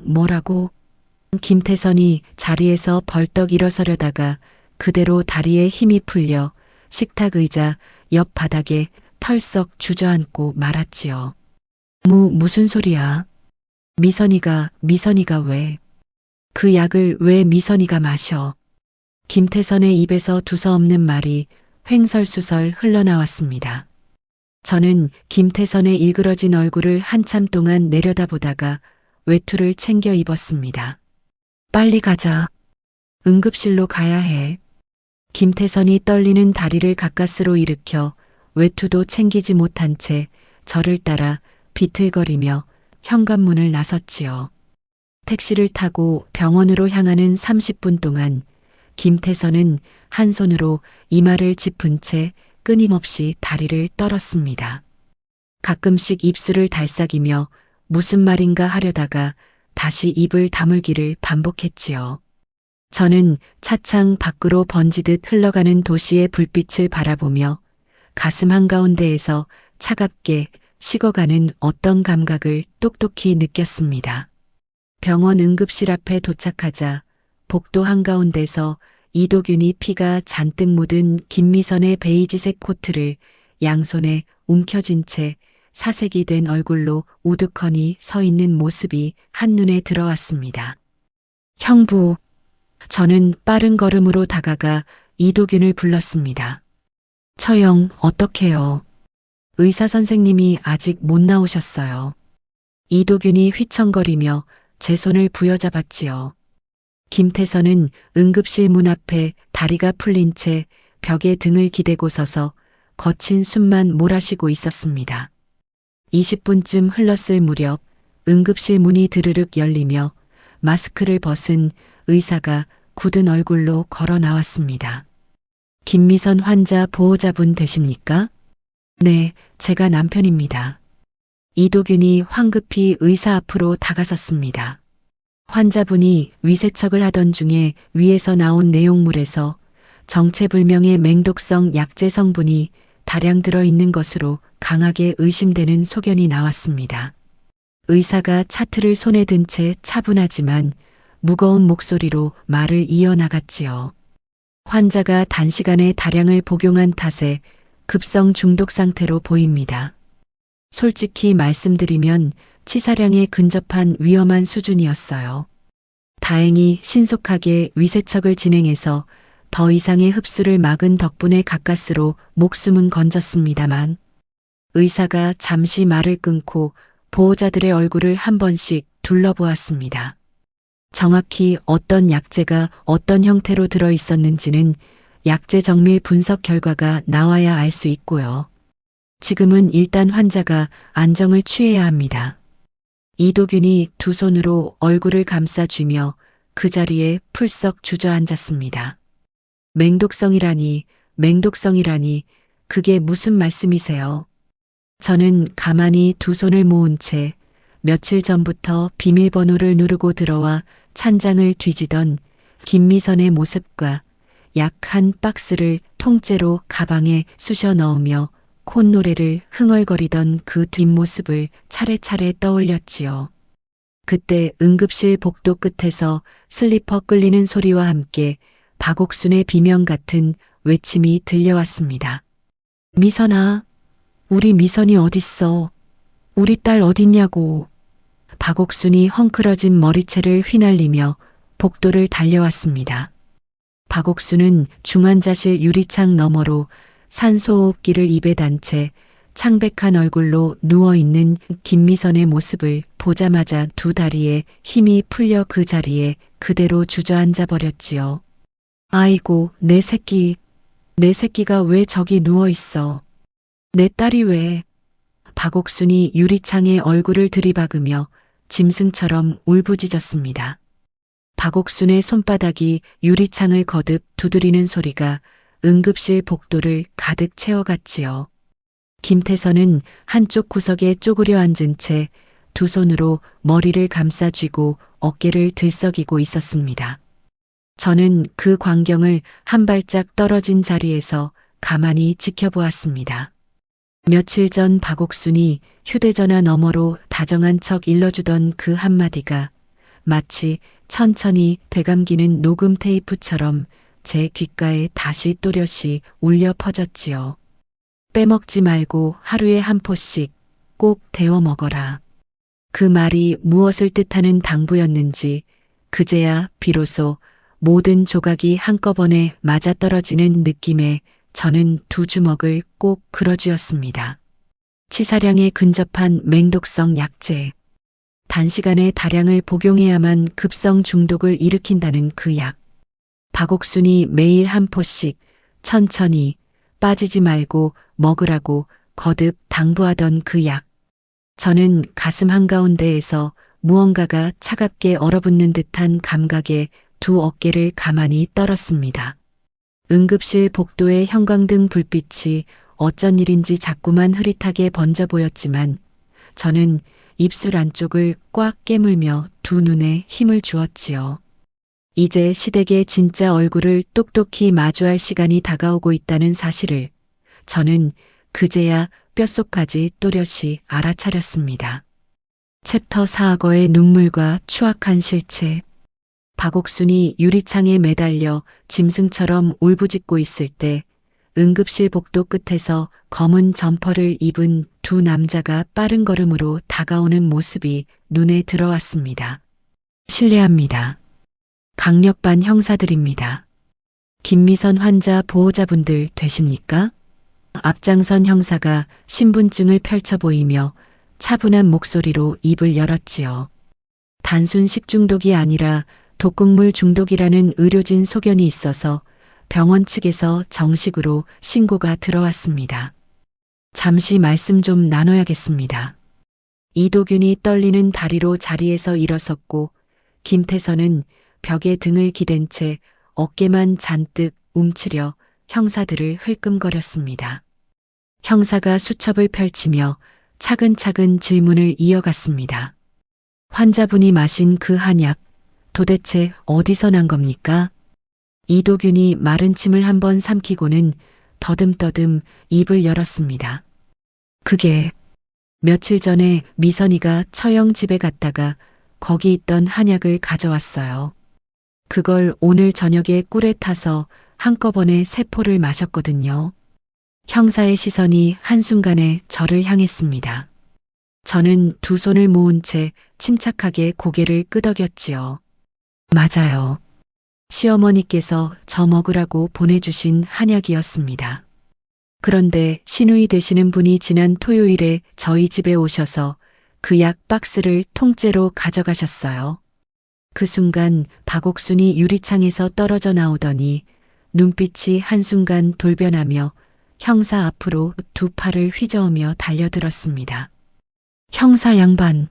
뭐라고? 김태선이 자리에서 벌떡 일어서려다가 그대로 다리에 힘이 풀려 식탁 의자 옆 바닥에 털썩 주저앉고 말았지요. 무슨 소리야? 미선이가 왜? 그 약을 왜 미선이가 마셔? 김태선의 입에서 두서없는 말이 횡설수설 흘러나왔습니다. 저는 김태선의 일그러진 얼굴을 한참 동안 내려다보다가 외투를 챙겨 입었습니다. 빨리 가자. 응급실로 가야 해. 김태선이 떨리는 다리를 가까스로 일으켜 외투도 챙기지 못한 채 저를 따라 비틀거리며 현관문을 나섰지요. 택시를 타고 병원으로 향하는 30분 동안 김태선은 한 손으로 이마를 짚은 채 끊임없이 다리를 떨었습니다. 가끔씩 입술을 달싹이며 무슨 말인가 하려다가 다시 입을 다물기를 반복했지요. 저는 차창 밖으로 번지듯 흘러가는 도시의 불빛을 바라보며 가슴 한가운데에서 차갑게 식어가는 어떤 감각을 똑똑히 느꼈습니다. 병원 응급실 앞에 도착하자 복도 한가운데서 이도균이 피가 잔뜩 묻은 김미선의 베이지색 코트를 양손에 움켜쥔 채 사색이 된 얼굴로 우두커니 서 있는 모습이 한눈에 들어왔습니다. 형부, 저는 빠른 걸음으로 다가가 이도균을 불렀습니다. 처형, 어떡해요? 의사 선생님이 아직 못 나오셨어요. 이도균이 휘청거리며 제 손을 부여잡았지요. 김태선은 응급실 문 앞에 다리가 풀린 채 벽에 등을 기대고 서서 거친 숨만 몰아쉬고 있었습니다. 20분쯤 흘렀을 무렵 응급실 문이 드르륵 열리며 마스크를 벗은 의사가 굳은 얼굴로 걸어 나왔습니다. 김미선 환자 보호자분 되십니까? 네, 제가 남편입니다. 이도균이 황급히 의사 앞으로 다가섰습니다. 환자분이 위세척을 하던 중에 위에서 나온 내용물에서 정체불명의 맹독성 약재 성분이 다량 들어있는 것으로 강하게 의심되는 소견이 나왔습니다. 의사가 차트를 손에 든 채 차분하지만 무거운 목소리로 말을 이어나갔지요. 환자가 단시간에 다량을 복용한 탓에 급성 중독 상태로 보입니다. 솔직히 말씀드리면 치사량에 근접한 위험한 수준이었어요. 다행히 신속하게 위세척을 진행해서 더 이상의 흡수를 막은 덕분에 가까스로 목숨은 건졌습니다만 의사가 잠시 말을 끊고 보호자들의 얼굴을 한 번씩 둘러보았습니다. 정확히 어떤 약재가 어떤 형태로 들어 있었는지는 약재 정밀 분석 결과가 나와야 알 수 있고요. 지금은 일단 환자가 안정을 취해야 합니다. 이도균이 두 손으로 얼굴을 감싸쥐며 그 자리에 풀썩 주저앉았습니다. 맹독성이라니, 그게 무슨 말씀이세요? 저는 가만히 두 손을 모은 채 며칠 전부터 비밀번호를 누르고 들어와 찬장을 뒤지던 김미선의 모습과 약 한 박스를 통째로 가방에 쑤셔 넣으며 콧노래를 흥얼거리던 그 뒷모습을 차례차례 떠올렸지요. 그때 응급실 복도 끝에서 슬리퍼 끌리는 소리와 함께 박옥순의 비명 같은 외침이 들려왔습니다. 미선아, 우리 미선이 어딨어? 우리 딸 어딨냐고. 박옥순이 헝클어진 머리채를 휘날리며 복도를 달려왔습니다. 박옥순은 중환자실 유리창 너머로 산소호흡기를 입에 단 채 창백한 얼굴로 누워있는 김미선의 모습을 보자마자 두 다리에 힘이 풀려 그 자리에 그대로 주저앉아 버렸지요. 아이고, 내 새끼가 왜 저기 누워있어? 내 딸이 왜? 박옥순이 유리창에 얼굴을 들이박으며 짐승처럼 울부짖었습니다. 박옥순의 손바닥이 유리창을 거듭 두드리는 소리가 응급실 복도를 가득 채워갔지요. 김태선은 한쪽 구석에 쪼그려 앉은 채 두 손으로 머리를 감싸쥐고 어깨를 들썩이고 있었습니다. 저는 그 광경을 한 발짝 떨어진 자리에서 가만히 지켜보았습니다. 며칠 전 박옥순이 휴대전화 너머로 다정한 척 일러주던 그 한마디가 마치 천천히 되감기는 녹음 테이프처럼 제 귓가에 다시 또렷이 울려 퍼졌지요. 빼먹지 말고 하루에 한 포씩 꼭 데워 먹어라. 그 말이 무엇을 뜻하는 당부였는지 그제야 비로소 모든 조각이 한꺼번에 맞아떨어지는 느낌에 저는 두 주먹을 꼭 그뤄쥐었습니다. 치사량에 근접한 맹독성 약재. 단시간에 다량을 복용해야만 급성 중독을 일으킨다는 그 약. 박옥순이 매일 한 포씩 천천히 빠지지 말고 먹으라고 거듭 당부하던 그 약. 저는 가슴 한가운데에서 무언가가 차갑게 얼어붙는 듯한 감각에 두 어깨를 가만히 떨었습니다. 응급실 복도의 형광등 불빛이 어쩐 일인지 자꾸만 흐릿하게 번져 보였지만 저는 입술 안쪽을 꽉 깨물며 두 눈에 힘을 주었지요. 이제 시댁의 진짜 얼굴을 똑똑히 마주할 시간이 다가오고 있다는 사실을 저는 그제야 뼛속까지 또렷이 알아차렸습니다. 챕터 4악어의 눈물과 추악한 실체. 박옥순이 유리창에 매달려 짐승처럼 울부짖고 있을 때 응급실 복도 끝에서 검은 점퍼를 입은 두 남자가 빠른 걸음으로 다가오는 모습이 눈에 들어왔습니다. 실례합니다. 강력반 형사들입니다. 김미선 환자 보호자분들 되십니까? 앞장선 형사가 신분증을 펼쳐 보이며 차분한 목소리로 입을 열었지요. 단순 식중독이 아니라 독극물 중독이라는 의료진 소견이 있어서 병원 측에서 정식으로 신고가 들어왔습니다. 잠시 말씀 좀 나눠야겠습니다. 이도균이 떨리는 다리로 자리에서 일어섰고 김태선은 벽에 등을 기댄 채 어깨만 잔뜩 움츠려 형사들을 흘끔거렸습니다. 형사가 수첩을 펼치며 차근차근 질문을 이어갔습니다. 환자분이 마신 그 한약 도대체 어디서 난 겁니까? 이도균이 마른 침을 한번 삼키고는 더듬더듬 입을 열었습니다. 그게 며칠 전에 미선이가 처형 집에 갔다가 거기 있던 한약을 가져왔어요. 그걸 오늘 저녁에 꿀에 타서 한꺼번에 세 포를 마셨거든요. 형사의 시선이 한순간에 저를 향했습니다. 저는 두 손을 모은 채 침착하게 고개를 끄덕였지요. 맞아요. 시어머니께서 저 먹으라고 보내주신 한약이었습니다. 그런데 시누이 되시는 분이 지난 토요일에 저희 집에 오셔서 그 약 박스를 통째로 가져가셨어요. 그 순간 박옥순이 유리창에서 떨어져 나오더니 눈빛이 한순간 돌변하며 형사 앞으로 두 팔을 휘저으며 달려들었습니다. 형사 양반,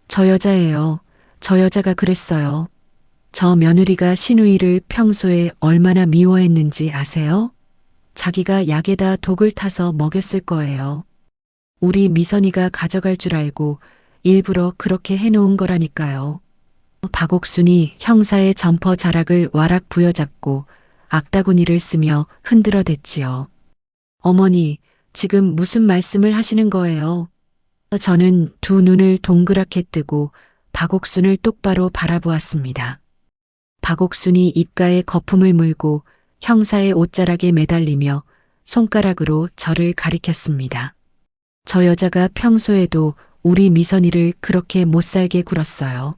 저 여자예요. 저 여자가 그랬어요. 저 며느리가 시누이를 평소에 얼마나 미워했는지 아세요? 자기가 약에다 독을 타서 먹였을 거예요. 우리 미선이가 가져갈 줄 알고 일부러 그렇게 해놓은 거라니까요. 박옥순이 형사의 점퍼 자락을 와락 부여잡고 악다구니를 쓰며 흔들어댔지요. 어머니, 지금 무슨 말씀을 하시는 거예요? 저는 두 눈을 동그랗게 뜨고 박옥순을 똑바로 바라보았습니다. 박옥순이 입가에 거품을 물고 형사의 옷자락에 매달리며 손가락으로 저를 가리켰습니다. 저 여자가 평소에도 우리 미선이를 그렇게 못살게 굴었어요.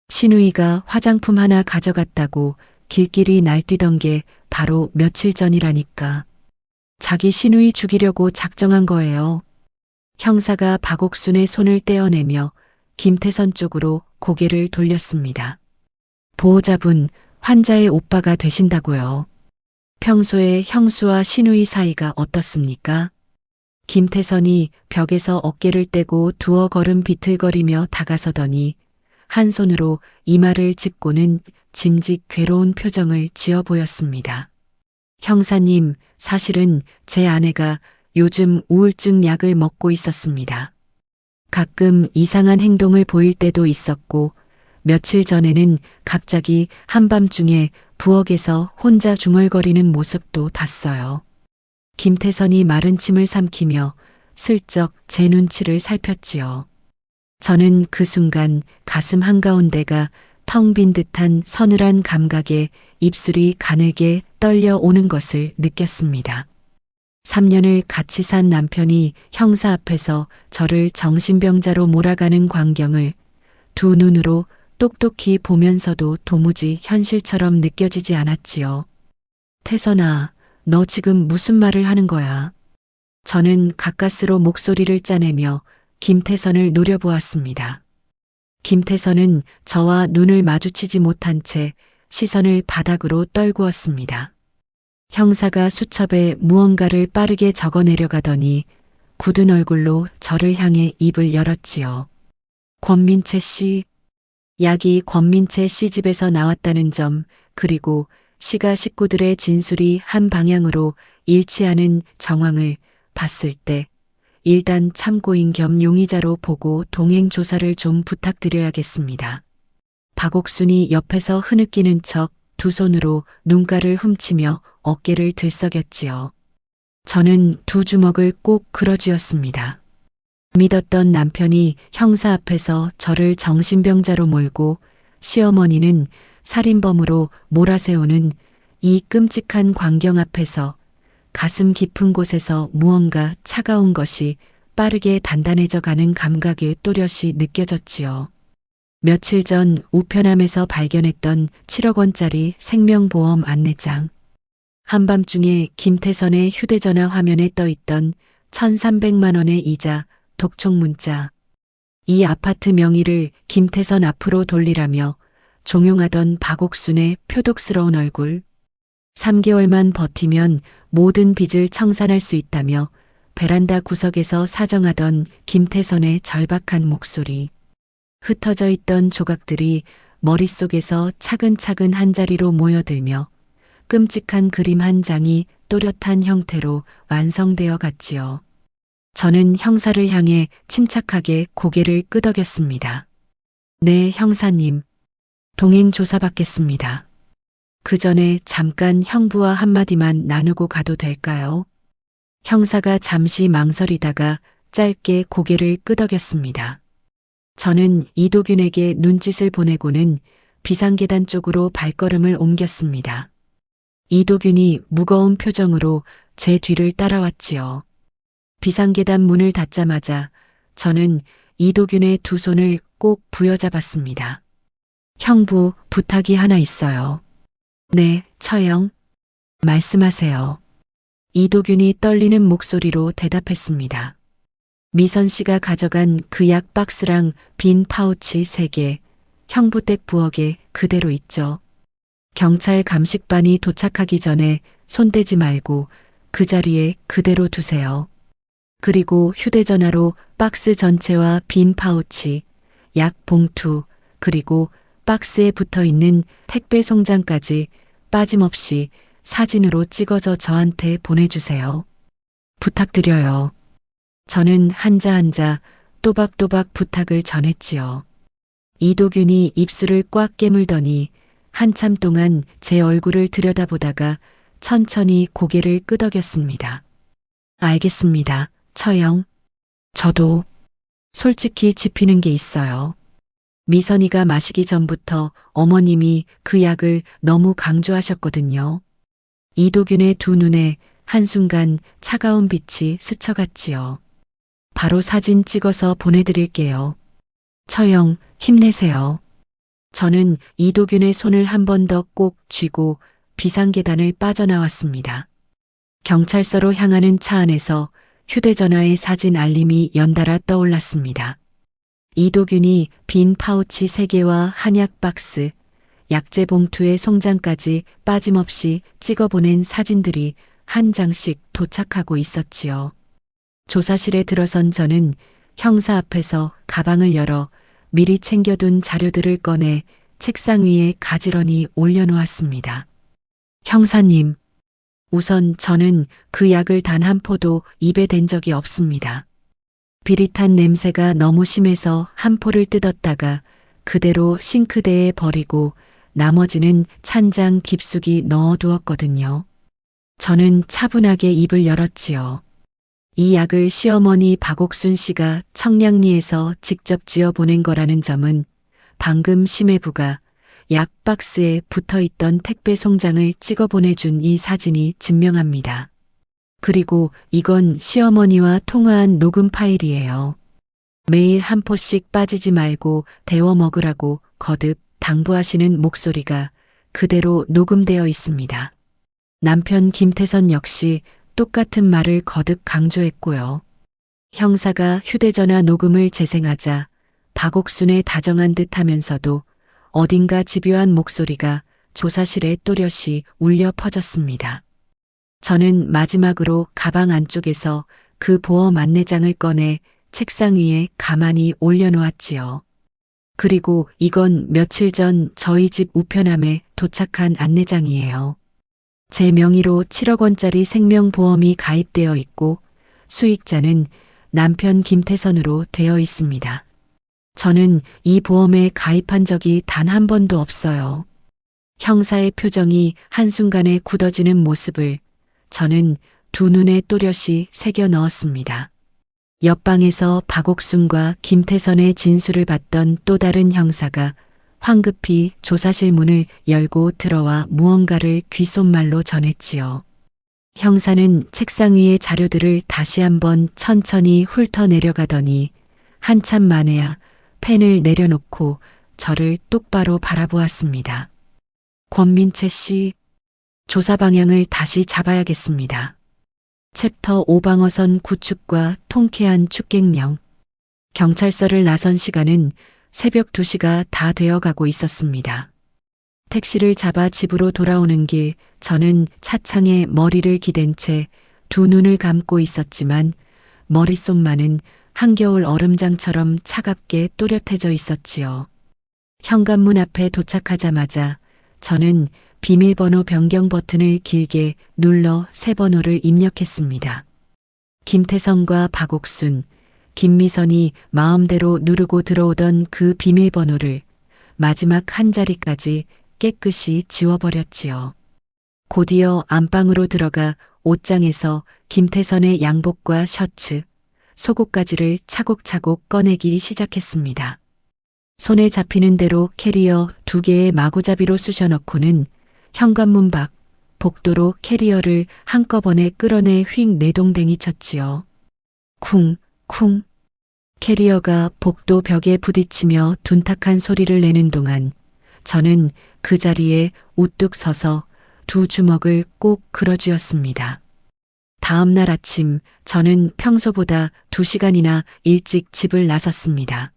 시누이가 화장품 하나 가져갔다고 길길이 날뛰던 게 바로 며칠 전이라니까. 자기 시누이 죽이려고 작정한 거예요. 형사가 박옥순의 손을 떼어내며 김태선 쪽으로 고개를 돌렸습니다. 보호자분, 환자의 오빠가 되신다고요. 평소에 형수와 시누이 사이가 어떻습니까? 김태선이 벽에서 어깨를 떼고 두어 걸음 비틀거리며 다가서더니 한 손으로 이마를 짚고는 짐짓 괴로운 표정을 지어 보였습니다. 형사님, 사실은 제 아내가 요즘 우울증 약을 먹고 있었습니다. 가끔 이상한 행동을 보일 때도 있었고 며칠 전에는 갑자기 한밤중에 부엌에서 혼자 중얼거리는 모습도 봤어요. 김태선이 마른 침을 삼키며 슬쩍 제 눈치를 살폈지요. 저는 그 순간 가슴 한가운데가 텅 빈 듯한 서늘한 감각에 입술이 가늘게 떨려오는 것을 느꼈습니다. 3년을 같이 산 남편이 형사 앞에서 저를 정신병자로 몰아가는 광경을 두 눈으로 똑똑히 보면서도 도무지 현실처럼 느껴지지 않았지요. 태선아, 너 지금 무슨 말을 하는 거야? 저는 가까스로 목소리를 짜내며 김태선을 노려보았습니다. 김태선은 저와 눈을 마주치지 못한 채 시선을 바닥으로 떨구었습니다. 형사가 수첩에 무언가를 빠르게 적어 내려가더니 굳은 얼굴로 저를 향해 입을 열었지요. 권민채 씨. 약이 권민채 씨 집에서 나왔다는 점, 그리고 시가 식구들의 진술이 한 방향으로 일치하는 정황을 봤을 때 일단 참고인 겸 용의자로 보고 동행 조사를 좀 부탁드려야겠습니다. 박옥순이 옆에서 흐느끼는 척 두 손으로 눈가를 훔치며 어깨를 들썩였지요. 저는 두 주먹을 꼭 그어쥐었습니다. 믿었던 남편이 형사 앞에서 저를 정신병자로 몰고 시어머니는 살인범으로 몰아세우는 이 끔찍한 광경 앞에서 가슴 깊은 곳에서 무언가 차가운 것이 빠르게 단단해져 가는 감각이 또렷이 느껴졌지요. 며칠 전 우편함에서 발견했던 7억 원짜리 생명보험 안내장. 한밤중에 김태선의 휴대전화 화면에 떠있던 1,300만 원의 이자, 독촉 문자. 이 아파트 명의를 김태선 앞으로 돌리라며 종용하던 박옥순의 표독스러운 얼굴. 3개월만 버티면 모든 빚을 청산할 수 있다며 베란다 구석에서 사정하던 김태선의 절박한 목소리. 흩어져 있던 조각들이 머릿속에서 차근차근 한자리로 모여들며 끔찍한 그림 한 장이 또렷한 형태로 완성되어 갔지요. 저는 형사를 향해 침착하게 고개를 끄덕였습니다. 네, 형사님. 동행 조사받겠습니다. 그 전에 잠깐 형부와 한마디만 나누고 가도 될까요? 형사가 잠시 망설이다가 짧게 고개를 끄덕였습니다. 저는 이도균에게 눈짓을 보내고는 비상계단 쪽으로 발걸음을 옮겼습니다. 이도균이 무거운 표정으로 제 뒤를 따라왔지요. 비상계단 문을 닫자마자 저는 이도균의 두 손을 꼭 부여잡았습니다. 형부, 부탁이 하나 있어요. 네, 처형. 말씀하세요. 이도균이 떨리는 목소리로 대답했습니다. 미선 씨가 가져간 그 약 박스랑 빈 파우치 3개, 형부 댁 부엌에 그대로 있죠. 경찰 감식반이 도착하기 전에 손대지 말고 그 자리에 그대로 두세요. 그리고 휴대전화로 박스 전체와 빈 파우치, 약 봉투, 그리고 박스에 붙어 있는 택배 송장까지 빠짐없이 사진으로 찍어서 저한테 보내주세요. 부탁드려요. 저는 한자 한자 또박또박 부탁을 전했지요. 이도균이 입술을 꽉 깨물더니 한참 동안 제 얼굴을 들여다보다가 천천히 고개를 끄덕였습니다. 알겠습니다, 처형. 저도 솔직히 짚히는 게 있어요. 미선이가 마시기 전부터 어머님이 그 약을 너무 강조하셨거든요. 이도균의 두 눈에 한순간 차가운 빛이 스쳐갔지요. 바로 사진 찍어서 보내드릴게요. 처형, 힘내세요. 저는 이도균의 손을 한 번 더 꼭 쥐고 비상계단을 빠져나왔습니다. 경찰서로 향하는 차 안에서 휴대전화의 사진 알림이 연달아 떠올랐습니다. 이도균이 빈 파우치 3개와 한약 박스, 약재 봉투의 송장까지 빠짐없이 찍어보낸 사진들이 한 장씩 도착하고 있었지요. 조사실에 들어선 저는 형사 앞에서 가방을 열어 미리 챙겨둔 자료들을 꺼내 책상 위에 가지런히 올려놓았습니다. 형사님, 우선 저는 그 약을 단 한 포도 입에 댄 적이 없습니다. 비릿한 냄새가 너무 심해서 한 포를 뜯었다가 그대로 싱크대에 버리고 나머지는 찬장 깊숙이 넣어두었거든요. 저는 차분하게 입을 열었지요. 이 약을 시어머니 박옥순 씨가 청량리에서 직접 지어 보낸 거라는 점은 방금 심해부가 약 박스에 붙어 있던 택배 송장을 찍어 보내준 이 사진이 증명합니다. 그리고 이건 시어머니와 통화한 녹음 파일이에요. 매일 한 포씩 빠지지 말고 데워 먹으라고 거듭 당부하시는 목소리가 그대로 녹음되어 있습니다. 남편 김태선 역시 똑같은 말을 거듭 강조했고요. 형사가 휴대전화 녹음을 재생하자 박옥순의 다정한 듯 하면서도 어딘가 집요한 목소리가 조사실에 또렷이 울려 퍼졌습니다. 저는 마지막으로 가방 안쪽에서 그 보험 안내장을 꺼내 책상 위에 가만히 올려놓았지요. 그리고 이건 며칠 전 저희 집 우편함에 도착한 안내장이에요. 제 명의로 7억 원짜리 생명보험이 가입되어 있고 수익자는 남편 김태선으로 되어 있습니다. 저는 이 보험에 가입한 적이 단 한 번도 없어요. 형사의 표정이 한순간에 굳어지는 모습을 저는 두 눈에 또렷이 새겨 넣었습니다. 옆방에서 박옥순과 김태선의 진술을 받던 또 다른 형사가 황급히 조사실 문을 열고 들어와 무언가를 귓속말로 전했지요. 형사는 책상 위의 자료들을 다시 한번 천천히 훑어내려가더니 한참 만에야 펜을 내려놓고 저를 똑바로 바라보았습니다. 권민채 씨, 조사 방향을 다시 잡아야겠습니다. 챕터 5방어선 구축과 통쾌한 축객령. 경찰서를 나선 시간은 새벽 2시가 다 되어가고 있었습니다. 택시를 잡아 집으로 돌아오는 길 저는 차창에 머리를 기댄 채 두 눈을 감고 있었지만 머릿속만은 한겨울 얼음장처럼 차갑게 또렷해져 있었지요. 현관문 앞에 도착하자마자 저는 비밀번호 변경 버튼을 길게 눌러 새 번호를 입력했습니다. 김태성과 박옥순, 김미선이 마음대로 누르고 들어오던 그 비밀번호를 마지막 한 자리까지 깨끗이 지워버렸지요. 곧이어 안방으로 들어가 옷장에서 김태선의 양복과 셔츠, 속옷가지를 차곡차곡 꺼내기 시작했습니다. 손에 잡히는 대로 캐리어 2개의 마구잡이로 쑤셔넣고는 현관문 밖 복도로 캐리어를 한꺼번에 끌어내 휙 내동댕이 쳤지요. 쿵, 쿵. 캐리어가 복도 벽에 부딪히며 둔탁한 소리를 내는 동안 저는 그 자리에 우뚝 서서 두 주먹을 꼭 그어쥐었습니다. 다음 날 아침 저는 평소보다 2시간이나 일찍 집을 나섰습니다.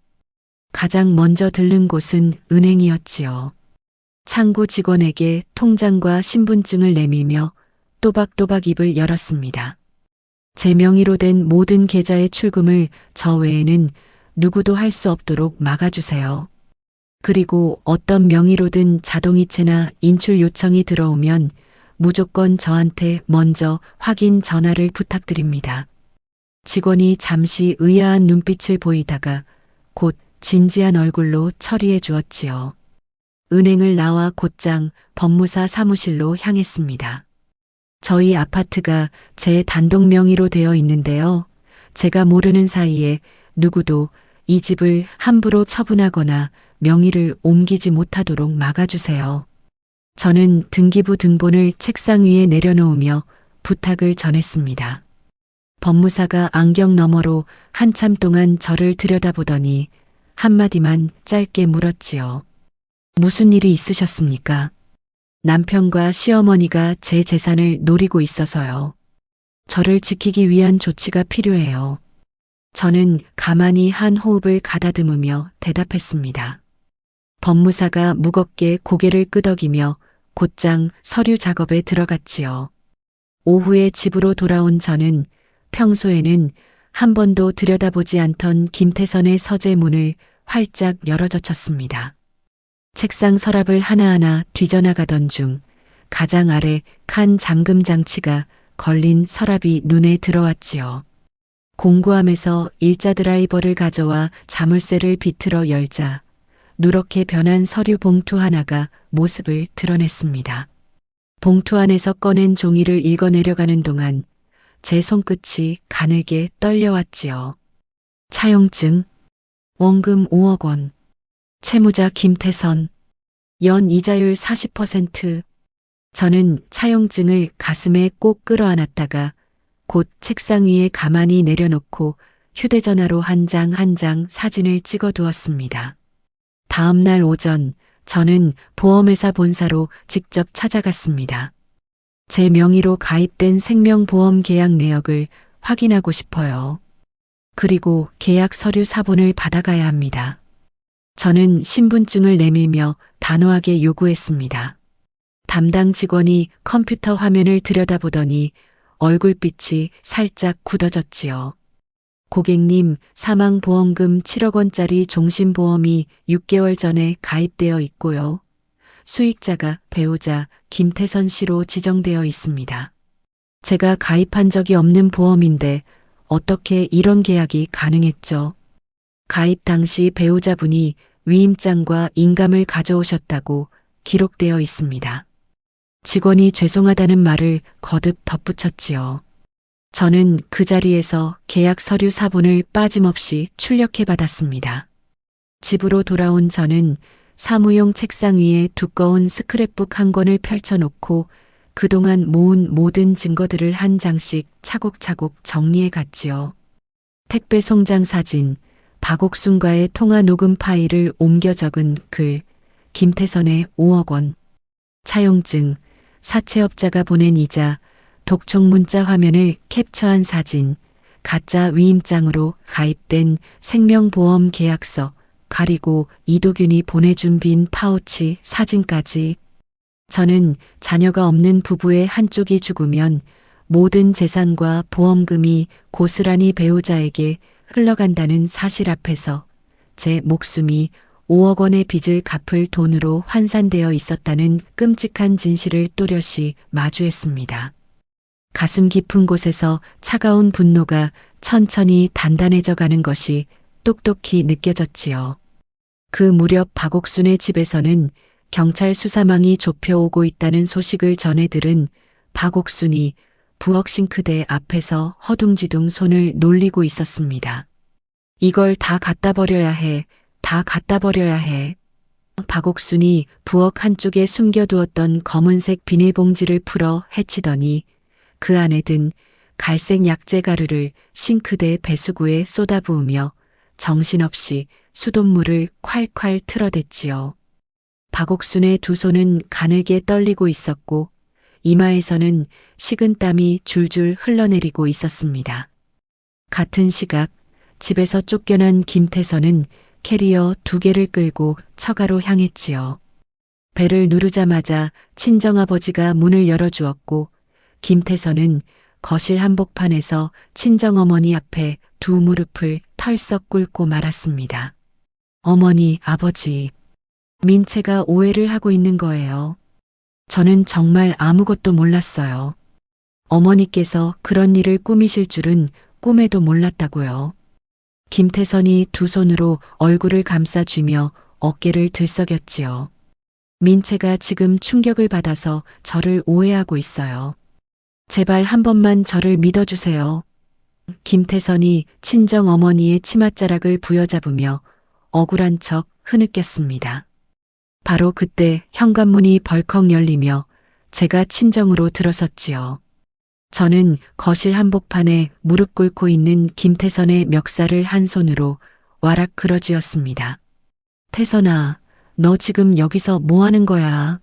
가장 먼저 들른 곳은 은행이었지요. 창구 직원에게 통장과 신분증을 내밀며 또박또박 입을 열었습니다. 제 명의로 된 모든 계좌의 출금을 저 외에는 누구도 할 수 없도록 막아주세요. 그리고 어떤 명의로든 자동이체나 인출 요청이 들어오면 무조건 저한테 먼저 확인 전화를 부탁드립니다. 직원이 잠시 의아한 눈빛을 보이다가 곧 진지한 얼굴로 처리해 주었지요. 은행을 나와 곧장 법무사 사무실로 향했습니다. 저희 아파트가 제 단독 명의로 되어 있는데요. 제가 모르는 사이에 누구도 이 집을 함부로 처분하거나 명의를 옮기지 못하도록 막아주세요. 저는 등기부 등본을 책상 위에 내려놓으며 부탁을 전했습니다. 법무사가 안경 너머로 한참 동안 저를 들여다보더니 한마디만 짧게 물었지요. 무슨 일이 있으셨습니까? 남편과 시어머니가 제 재산을 노리고 있어서요. 저를 지키기 위한 조치가 필요해요. 저는 가만히 한 호흡을 가다듬으며 대답했습니다. 법무사가 무겁게 고개를 끄덕이며 곧장 서류 작업에 들어갔지요. 오후에 집으로 돌아온 저는 평소에는 한 번도 들여다보지 않던 김태선의 서재 문을 활짝 열어젖혔습니다. 책상 서랍을 하나하나 뒤져나가던 중 가장 아래 칸 잠금 장치가 걸린 서랍이 눈에 들어왔지요. 공구함에서 일자 드라이버를 가져와 자물쇠를 비틀어 열자 누렇게 변한 서류 봉투 하나가 모습을 드러냈습니다. 봉투 안에서 꺼낸 종이를 읽어내려가는 동안 제 손끝이 가늘게 떨려왔지요. 차용증, 원금 5억 원, 채무자 김태선, 연 이자율 40%. 저는 차용증을 가슴에 꼭 끌어안았다가 곧 책상 위에 가만히 내려놓고 휴대전화로 한 장 한 장 사진을 찍어 두었습니다. 다음 날 오전 저는 보험회사 본사로 직접 찾아갔습니다. 제 명의로 가입된 생명보험 계약 내역을 확인하고 싶어요. 그리고 계약 서류 사본을 받아가야 합니다. 저는 신분증을 내밀며 단호하게 요구했습니다. 담당 직원이 컴퓨터 화면을 들여다보더니 얼굴빛이 살짝 굳어졌지요. 고객님, 사망보험금 7억 원짜리 종신보험이 6개월 전에 가입되어 있고요. 수익자가 배우자 김태선 씨로 지정되어 있습니다. 제가 가입한 적이 없는 보험인데 어떻게 이런 계약이 가능했죠? 가입 당시 배우자분이 위임장과 인감을 가져오셨다고 기록되어 있습니다. 직원이 죄송하다는 말을 거듭 덧붙였지요. 저는 그 자리에서 계약 서류 사본을 빠짐없이 출력해 받았습니다. 집으로 돌아온 저는 사무용 책상 위에 두꺼운 스크랩북 한 권을 펼쳐놓고 그동안 모은 모든 증거들을 한 장씩 차곡차곡 정리해 갔지요. 택배 송장 사진, 박옥순과의 통화 녹음 파일을 옮겨 적은 글, 김태선의 5억 원, 차용증, 사채업자가 보낸 이자, 독촉 문자 화면을 캡처한 사진, 가짜 위임장으로 가입된 생명보험 계약서, 가리고 이도균이 보내준 빈 파우치 사진까지. 저는 자녀가 없는 부부의 한쪽이 죽으면 모든 재산과 보험금이 고스란히 배우자에게 흘러간다는 사실 앞에서 제 목숨이 5억 원의 빚을 갚을 돈으로 환산되어 있었다는 끔찍한 진실을 또렷이 마주했습니다. 가슴 깊은 곳에서 차가운 분노가 천천히 단단해져 가는 것이 똑똑히 느껴졌지요. 그 무렵 박옥순의 집에서는 경찰 수사망이 좁혀오고 있다는 소식을 전해 들은 박옥순이 부엌 싱크대 앞에서 허둥지둥 손을 놀리고 있었습니다. 이걸 다 갖다 버려야 해. 다 갖다 버려야 해. 박옥순이 부엌 한쪽에 숨겨두었던 검은색 비닐봉지를 풀어 헤치더니 그 안에 든 갈색 약재 가루를 싱크대 배수구에 쏟아부으며 정신없이 수돗물을 콸콸 틀어댔지요. 박옥순의 두 손은 가늘게 떨리고 있었고 이마에서는 식은땀이 줄줄 흘러내리고 있었습니다. 같은 시각 집에서 쫓겨난 김태선은 캐리어 2개를 끌고 처가로 향했지요. 배를 누르자마자 친정아버지가 문을 열어주었고 김태선은 거실 한복판에서 친정어머니 앞에 두 무릎을 털썩 꿇고 말았습니다. 어머니, 아버지, 민채가 오해를 하고 있는 거예요. 저는 정말 아무것도 몰랐어요. 어머니께서 그런 일을 꾸미실 줄은 꿈에도 몰랐다고요. 김태선이 두 손으로 얼굴을 감싸쥐며 어깨를 들썩였지요. 민채가 지금 충격을 받아서 저를 오해하고 있어요. 제발 한 번만 저를 믿어주세요. 김태선이 친정 어머니의 치맛자락을 부여잡으며 억울한 척 흐느꼈습니다. 바로 그때 현관문이 벌컥 열리며 제가 친정으로 들어섰지요. 저는 거실 한복판에 무릎 꿇고 있는 김태선의 멱살을 한 손으로 와락 끌어쥐었습니다. 태선아, 너 지금 여기서 뭐 하는 거야?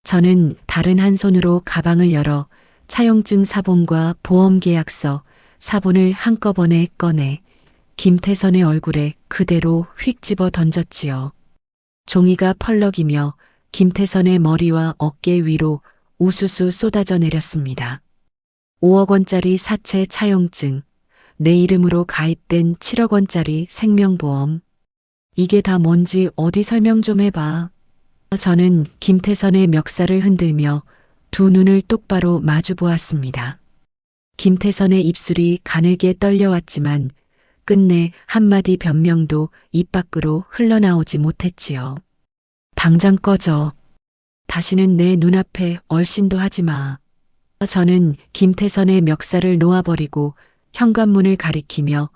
저는 다른 한 손으로 가방을 열어 차용증 사본과 보험계약서, 사본을 한꺼번에 꺼내 김태선의 얼굴에 그대로 휙 집어 던졌지요. 종이가 펄럭이며 김태선의 머리와 어깨 위로 우수수 쏟아져 내렸습니다. 5억 원짜리 사채 차용증, 내 이름으로 가입된 7억 원짜리 생명보험. 이게 다 뭔지 어디 설명 좀 해봐. 저는 김태선의 멱살을 흔들며 두 눈을 똑바로 마주 보았습니다. 김태선의 입술이 가늘게 떨려왔지만 끝내 한마디 변명도 입 밖으로 흘러나오지 못했지요. 당장 꺼져. 다시는 내 눈앞에 얼씬도 하지 마. 저는 김태선의 멱살을 놓아버리고 현관문을 가리키며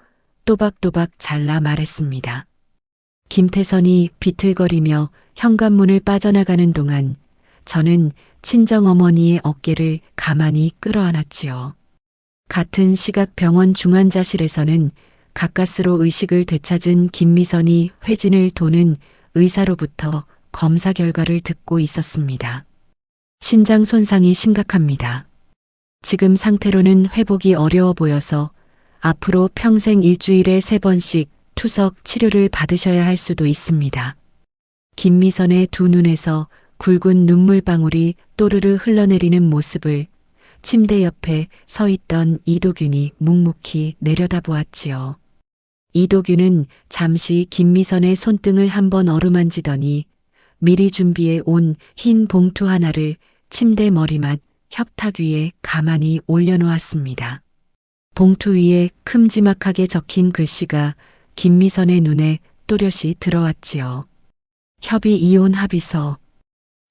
또박또박 잘라 말했습니다. 김태선이 비틀거리며 현관문을 빠져나가는 동안 저는 친정어머니의 어깨를 가만히 끌어안았지요. 같은 시각 병원 중환자실에서는 가까스로 의식을 되찾은 김미선이 회진을 도는 의사로부터 검사 결과를 듣고 있었습니다. 신장 손상이 심각합니다. 지금 상태로는 회복이 어려워 보여서 앞으로 평생 일주일에 3번씩 투석 치료를 받으셔야 할 수도 있습니다. 김미선의 두 눈에서 굵은 눈물방울이 또르르 흘러내리는 모습을 침대 옆에 서 있던 이도균이 묵묵히 내려다보았지요. 이도균은 잠시 김미선의 손등을 한번 어루만지더니 미리 준비해 온 흰 봉투 하나를 침대 머리맡 협탁 위에 가만히 올려놓았습니다. 봉투 위에 큼지막하게 적힌 글씨가 김미선의 눈에 또렷이 들어왔지요. 협의 이혼 합의서.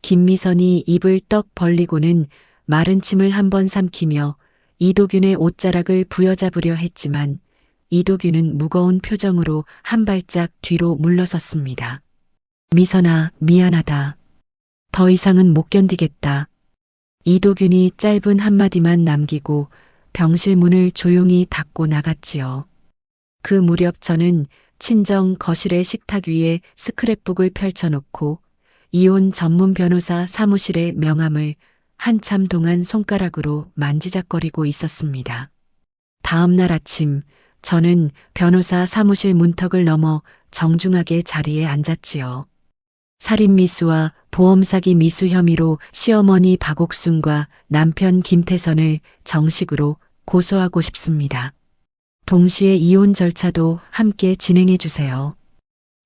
김미선이 입을 떡 벌리고는 마른 침을 한번 삼키며 이도균의 옷자락을 부여잡으려 했지만 이도균은 무거운 표정으로 한 발짝 뒤로 물러섰습니다. 미선아, 미안하다. 더 이상은 못 견디겠다. 이도균이 짧은 한마디만 남기고 병실 문을 조용히 닫고 나갔지요. 그 무렵 저는 친정 거실의 식탁 위에 스크랩북을 펼쳐놓고 이혼 전문 변호사 사무실의 명함을 한참 동안 손가락으로 만지작거리고 있었습니다. 다음 날 아침 저는 변호사 사무실 문턱을 넘어 정중하게 자리에 앉았지요. 살인미수와 보험사기 미수 혐의로 시어머니 박옥순과 남편 김태선을 정식으로 고소하고 싶습니다. 동시에 이혼 절차도 함께 진행해 주세요.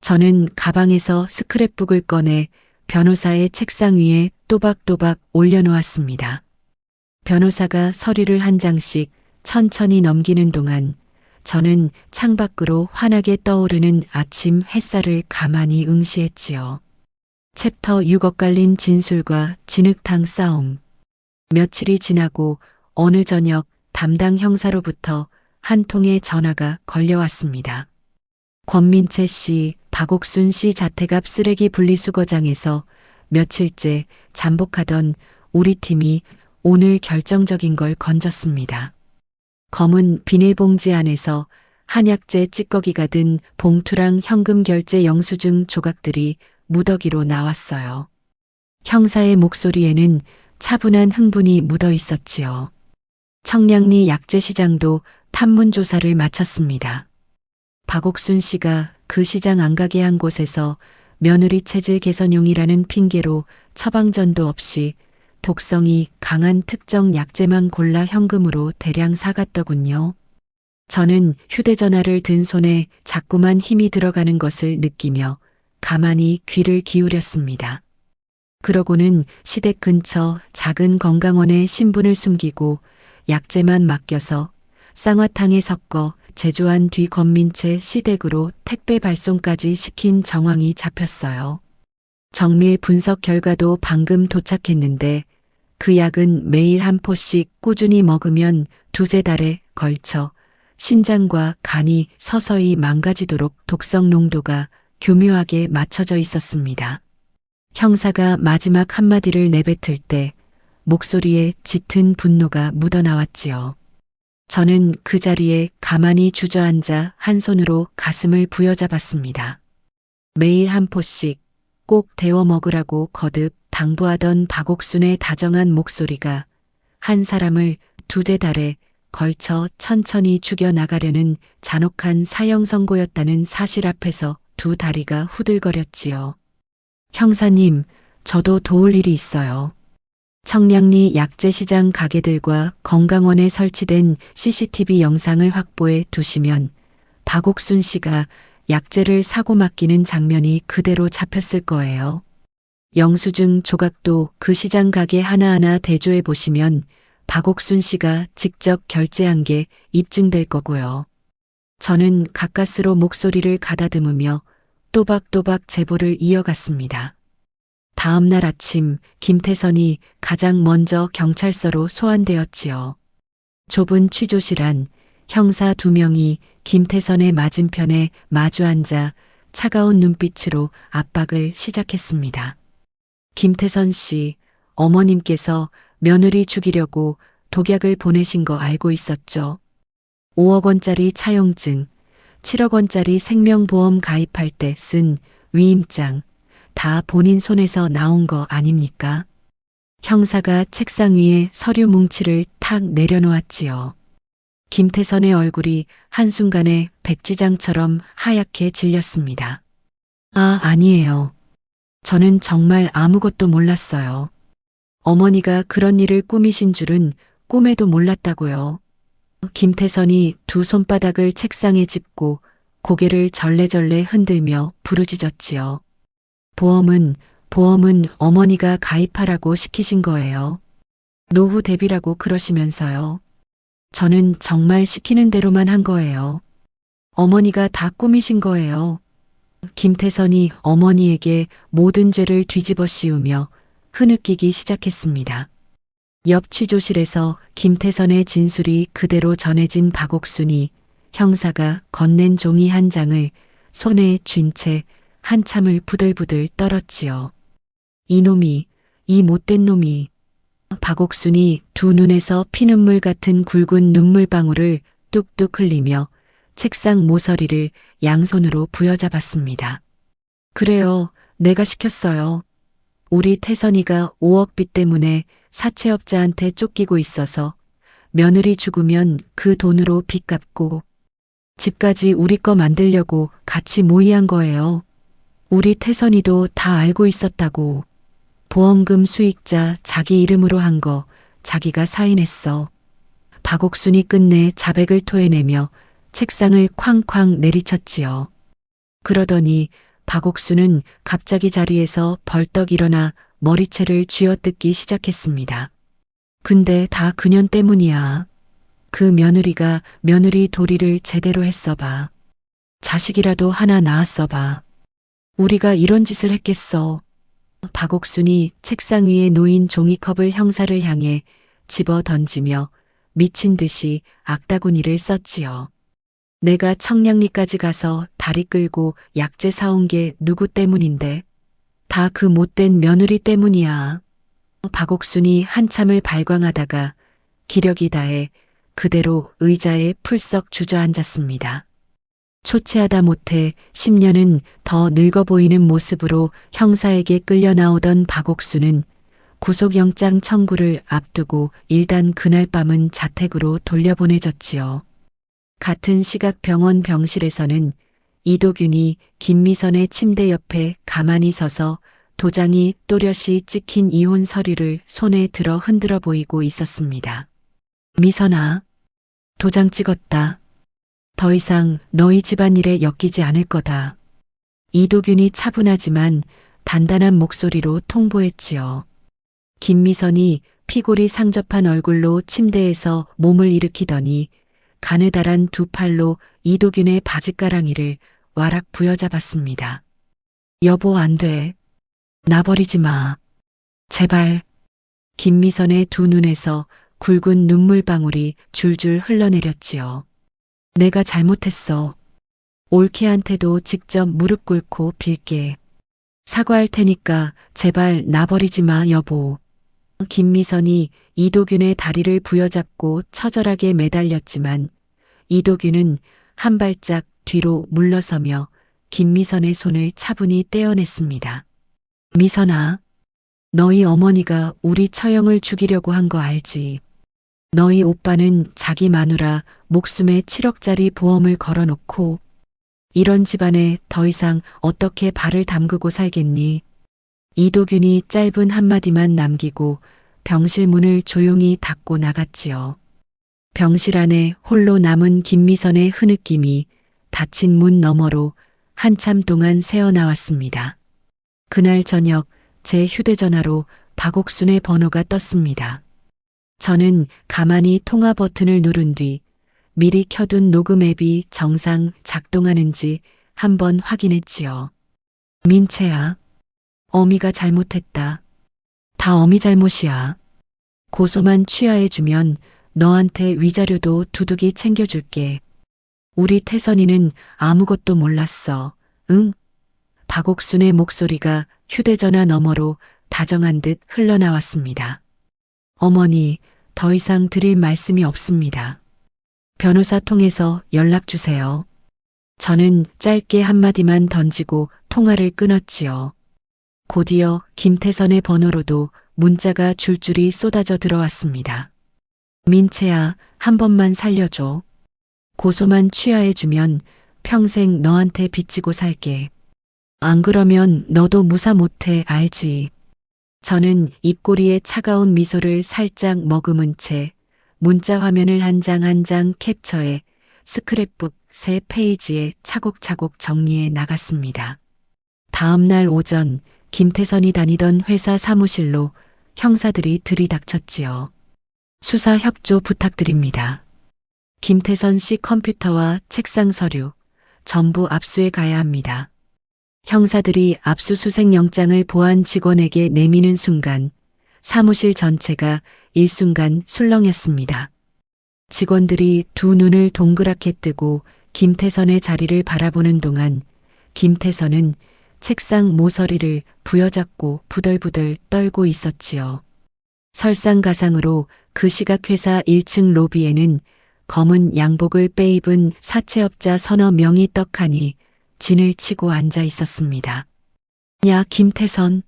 저는 가방에서 스크랩북을 꺼내 변호사의 책상 위에 또박또박 올려놓았습니다. 변호사가 서류를 한 장씩 천천히 넘기는 동안 저는 창밖으로 환하게 떠오르는 아침 햇살을 가만히 응시했지요. 챕터 6 엇갈린 진술과 진흙탕 싸움. 며칠이 지나고 어느 저녁 담당 형사로부터 한 통의 전화가 걸려왔습니다. 권민채 씨, 박옥순 씨 자택 앞 쓰레기 분리수거장에서 며칠째 잠복하던 우리 팀이 오늘 결정적인 걸 건졌습니다. 검은 비닐봉지 안에서 한약재 찌꺼기가 든 봉투랑 현금 결제 영수증 조각들이 무더기로 나왔어요. 형사의 목소리에는 차분한 흥분이 묻어 있었지요. 청량리 약재시장도 탐문 조사를 마쳤습니다. 박옥순 씨가 그 시장 안 가게 한 곳에서 며느리 체질 개선용이라는 핑계로 처방전도 없이 독성이 강한 특정 약재만 골라 현금으로 대량 사갔더군요. 저는 휴대전화를 든 손에 자꾸만 힘이 들어가는 것을 느끼며 가만히 귀를 기울였습니다. 그러고는 시댁 근처 작은 건강원에 신분을 숨기고 약재만 맡겨서 쌍화탕에 섞어 제조한 뒤 권민채 시댁으로 택배 발송까지 시킨 정황이 잡혔어요. 정밀 분석 결과도 방금 도착했는데 그 약은 매일 한 포씩 꾸준히 먹으면 2~3달에 걸쳐 신장과 간이 서서히 망가지도록 독성 농도가 교묘하게 맞춰져 있었습니다. 형사가 마지막 한마디를 내뱉을 때 목소리에 짙은 분노가 묻어나왔지요. 저는 그 자리에 가만히 주저앉아 한 손으로 가슴을 부여잡았습니다. 매일 한 포씩 꼭 데워 먹으라고 거듭 당부하던 박옥순의 다정한 목소리가 한 사람을 2~3달에 걸쳐 천천히 죽여나가려는 잔혹한 사형 선고였다는 사실 앞에서 두 다리가 후들거렸지요. 형사님, 저도 도울 일이 있어요. 청량리 약재시장 가게들과 건강원에 설치된 CCTV 영상을 확보해 두시면 박옥순 씨가 약재를 사고 맡기는 장면이 그대로 잡혔을 거예요. 영수증 조각도 그 시장 가게 하나하나 대조해 보시면 박옥순 씨가 직접 결제한 게 입증될 거고요. 저는 가까스로 목소리를 가다듬으며 또박또박 제보를 이어갔습니다. 다음 날 아침 김태선이 가장 먼저 경찰서로 소환되었지요. 좁은 취조실 안 형사 2명이 김태선의 맞은편에 마주 앉아 차가운 눈빛으로 압박을 시작했습니다. 김태선 씨, 어머님께서 며느리 죽이려고 독약을 보내신 거 알고 있었죠. 5억 원짜리 차용증, 7억 원짜리 생명보험 가입할 때 쓴 위임장, 다 본인 손에서 나온 거 아닙니까? 형사가 책상 위에 서류 뭉치를 탁 내려놓았지요. 김태선의 얼굴이 한순간에 백지장처럼 하얗게 질렸습니다. 아니에요. 저는 정말 아무것도 몰랐어요. 어머니가 그런 일을 꾸미신 줄은 꿈에도 몰랐다고요. 김태선이 두 손바닥을 책상에 짚고 고개를 절레절레 흔들며 부르짖었지요. 보험은 어머니가 가입하라고 시키신 거예요. 노후 대비라고 그러시면서요. 저는 정말 시키는 대로만 한 거예요. 어머니가 다 꾸미신 거예요. 김태선이 어머니에게 모든 죄를 뒤집어 씌우며 흐느끼기 시작했습니다. 옆 취조실에서 김태선의 진술이 그대로 전해진 박옥순이 형사가 건넨 종이 한 장을 손에 쥔 채 한참을 부들부들 떨었지요. 이놈이, 이 못된 놈이. 박옥순이 두 눈에서 피눈물 같은 굵은 눈물방울을 뚝뚝 흘리며 책상 모서리를 양손으로 부여잡았습니다. 그래요, 내가 시켰어요. 우리 태선이가 5억 빚 때문에 사채업자한테 쫓기고 있어서 며느리 죽으면 그 돈으로 빚 갚고 집까지 우리 거 만들려고 같이 모의한 거예요. 우리 태선이도 다 알고 있었다고. 보험금 수익자 자기 이름으로 한 거 자기가 사인했어. 박옥순이 끝내 자백을 토해내며 책상을 쾅쾅 내리쳤지요. 그러더니 박옥순은 갑자기 자리에서 벌떡 일어나 머리채를 쥐어뜯기 시작했습니다. 근데 다 그년 때문이야. 그 며느리가 며느리 도리를 제대로 했어봐. 자식이라도 하나 낳았어봐. 우리가 이런 짓을 했겠어. 박옥순이 책상 위에 놓인 종이컵을 형사를 향해 집어 던지며 미친 듯이 악다구니를 썼지요. 내가 청량리까지 가서 다리 끌고 약재 사온 게 누구 때문인데? 다 그 못된 며느리 때문이야. 박옥순이 한참을 발광하다가 기력이 다해 그대로 의자에 풀썩 주저앉았습니다. 초췌하다 못해 10년은 더 늙어 보이는 모습으로 형사에게 끌려 나오던 박옥순은 구속영장 청구를 앞두고 일단 그날 밤은 자택으로 돌려보내졌지요. 같은 시각 병원 병실에서는 이도균이 김미선의 침대 옆에 가만히 서서 도장이 또렷이 찍힌 이혼 서류를 손에 들어 흔들어 보이고 있었습니다. 미선아, 도장 찍었다. 더 이상 너희 집안일에 엮이지 않을 거다. 이도균이 차분하지만 단단한 목소리로 통보했지요. 김미선이 피골이 상접한 얼굴로 침대에서 몸을 일으키더니 가느다란 두 팔로 이도균의 바짓가랑이를 와락 부여잡았습니다. 여보, 안 돼. 나 버리지 마. 제발. 김미선의 두 눈에서 굵은 눈물방울이 줄줄 흘러내렸지요. 내가 잘못했어. 올케한테도 직접 무릎 꿇고 빌게. 사과할 테니까 제발 나 버리지 마, 여보. 김미선이 이도균의 다리를 부여잡고 처절하게 매달렸지만 이도균은 한 발짝 뒤로 물러서며 김미선의 손을 차분히 떼어냈습니다. 미선아, 너희 어머니가 우리 처형을 죽이려고 한 거 알지? 너희 오빠는 자기 마누라 목숨에 7억짜리 보험을 걸어놓고 이런 집안에 더 이상 어떻게 발을 담그고 살겠니? 이도균이 짧은 한마디만 남기고 병실 문을 조용히 닫고 나갔지요. 병실 안에 홀로 남은 김미선의 흐느낌이 닫힌 문 너머로 한참 동안 새어나왔습니다. 그날 저녁 제 휴대전화로 박옥순의 번호가 떴습니다. 저는 가만히 통화 버튼을 누른 뒤 미리 켜둔 녹음 앱이 정상 작동하는지 한번 확인했지요. 민채야, 어미가 잘못했다. 다 어미 잘못이야. 고소만 취하해주면 너한테 위자료도 두둑이 챙겨줄게. 우리 태선이는 아무것도 몰랐어. 응? 박옥순의 목소리가 휴대전화 너머로 다정한 듯 흘러나왔습니다. 어머니, 더 이상 드릴 말씀이 없습니다. 변호사 통해서 연락 주세요. 저는 짧게 한마디만 던지고 통화를 끊었지요. 곧이어 김태선의 번호로도 문자가 줄줄이 쏟아져 들어왔습니다. 민채야, 한 번만 살려줘. 고소만 취하해주면 평생 너한테 빚지고 살게. 안 그러면 너도 무사 못해, 알지? 저는 입꼬리에 차가운 미소를 살짝 머금은 채 문자 화면을 한 장 한 장 캡처해 스크랩북 3페이지에 차곡차곡 정리해 나갔습니다. 다음 날 오전 김태선이 다니던 회사 사무실로 형사들이 들이닥쳤지요. 수사 협조 부탁드립니다. 김태선 씨 컴퓨터와 책상 서류 전부 압수해 가야 합니다. 형사들이 압수수색 영장을 보안 직원에게 내미는 순간 사무실 전체가 일순간 술렁였습니다. 직원들이 두 눈을 동그랗게 뜨고 김태선의 자리를 바라보는 동안 김태선은 책상 모서리를 부여잡고 부들부들 떨고 있었지요. 설상가상으로 그 시각 회사 1층 로비에는 검은 양복을 빼입은 사채업자 서너 명이 떡하니 진을 치고 앉아 있었습니다. 야, 김태선,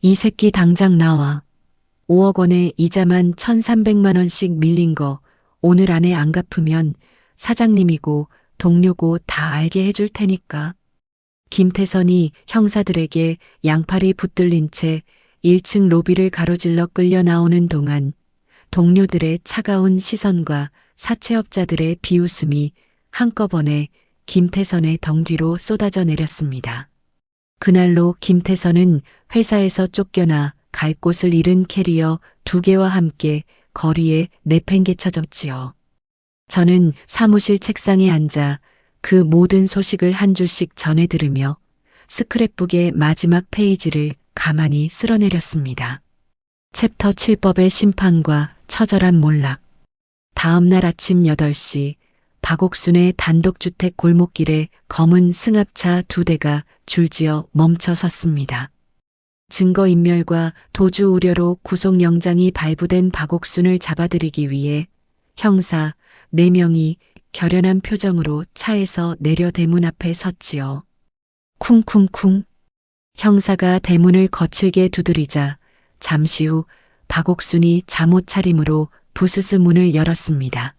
이 새끼 당장 나와. 5억 원의 이자만 1,300만 원씩 밀린 거 오늘 안에 안 갚으면 사장님이고 동료고 다 알게 해줄 테니까. 김태선이 형사들에게 양팔이 붙들린 채 1층 로비를 가로질러 끌려 나오는 동안 동료들의 차가운 시선과 사채업자들의 비웃음이 한꺼번에 김태선의 덩 뒤로 쏟아져 내렸습니다. 그날로 김태선은 회사에서 쫓겨나 갈 곳을 잃은 캐리어 2개와 함께 거리에 내팽개쳐졌지요. 저는 사무실 책상에 앉아 그 모든 소식을 한 줄씩 전해 들으며 스크랩북의 마지막 페이지를 가만히 쓸어내렸습니다. 챕터 7법의 심판과 처절한 몰락. 다음 날 아침 8시 박옥순의 단독주택 골목길에 검은 승합차 2대가 줄지어 멈춰 섰습니다. 증거인멸과 도주 우려로 구속영장이 발부된 박옥순을 잡아들이기 위해 형사 4명이 결연한 표정으로 차에서 내려 대문 앞에 섰지요. 쿵쿵쿵. 형사가 대문을 거칠게 두드리자 잠시 후 박옥순이 잠옷 차림으로 부스스 문을 열었습니다.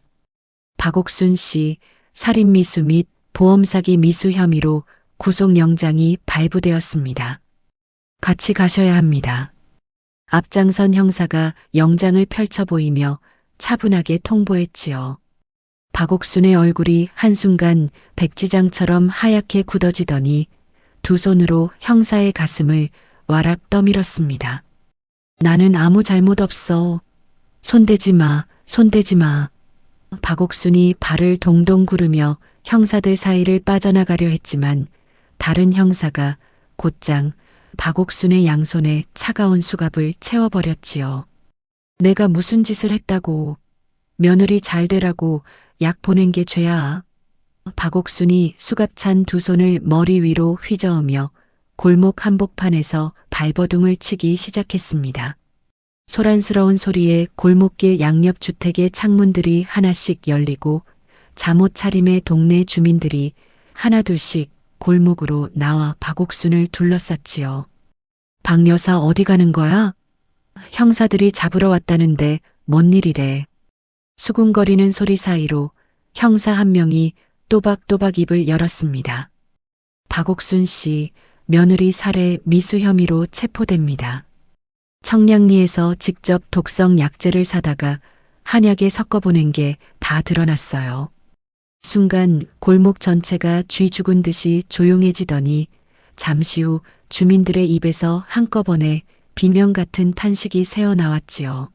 박옥순 씨 살인미수 및 보험사기 미수 혐의로 구속영장이 발부되었습니다. 같이 가셔야 합니다. 앞장선 형사가 영장을 펼쳐 보이며 차분하게 통보했지요. 박옥순의 얼굴이 한순간 백지장처럼 하얗게 굳어지더니 두 손으로 형사의 가슴을 와락 떠밀었습니다. 나는 아무 잘못 없어. 손대지 마, 손대지 마. 박옥순이 발을 동동 구르며 형사들 사이를 빠져나가려 했지만 다른 형사가 곧장 박옥순의 양손에 차가운 수갑을 채워버렸지요. 내가 무슨 짓을 했다고. 며느리 잘 되라고 약 보낸 게 죄야. 박옥순이 수갑찬 두 손을 머리 위로 휘저으며 골목 한복판에서 발버둥을 치기 시작했습니다. 소란스러운 소리에 골목길 양옆 주택의 창문들이 하나씩 열리고 잠옷 차림의 동네 주민들이 하나둘씩 골목으로 나와 박옥순을 둘러쌌지요. 박 여사 어디 가는 거야? 형사들이 잡으러 왔다는데 뭔 일이래. 수군거리는 소리 사이로 형사 한 명이 또박또박 입을 열었습니다. 박옥순 씨 며느리 살해 미수 혐의로 체포됩니다. 청량리에서 직접 독성 약재를 사다가 한약에 섞어 보낸 게 다 드러났어요. 순간 골목 전체가 쥐 죽은 듯이 조용해지더니 잠시 후 주민들의 입에서 한꺼번에 비명 같은 탄식이 새어나왔지요.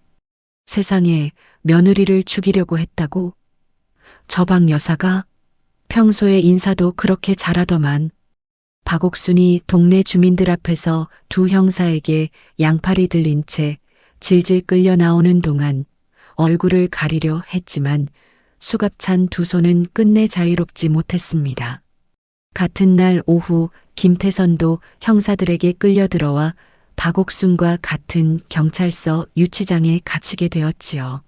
세상에 며느리를 죽이려고 했다고? 저 박 여사가? 평소에 인사도 그렇게 잘하더만. 박옥순이 동네 주민들 앞에서 두 형사에게 양팔이 들린 채 질질 끌려 나오는 동안 얼굴을 가리려 했지만 수갑찬 두 손은 끝내 자유롭지 못했습니다. 같은 날 오후 김태선도 형사들에게 끌려 들어와 박옥순과 같은 경찰서 유치장에 갇히게 되었지요.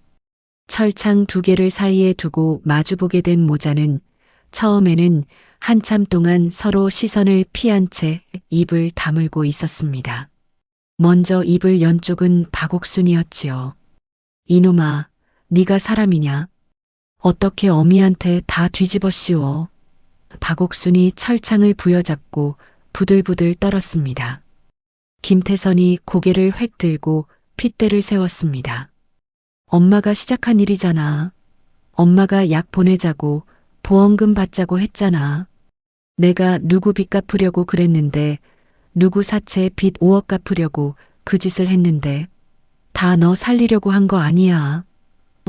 철창 두 개를 사이에 두고 마주보게 된 모자는 처음에는 한참 동안 서로 시선을 피한 채 입을 다물고 있었습니다. 먼저 입을 연 쪽은 박옥순이었지요. 이놈아, 네가 사람이냐? 어떻게 어미한테 다 뒤집어 씌워? 박옥순이 철창을 부여잡고 부들부들 떨었습니다. 김태선이 고개를 획 들고 핏대를 세웠습니다. 엄마가 시작한 일이잖아. 엄마가 약 보내자고 보험금 받자고 했잖아. 내가 누구 빚 갚으려고 그랬는데 누구 사채 빚 5억 갚으려고 그 짓을 했는데 다 너 살리려고 한 거 아니야.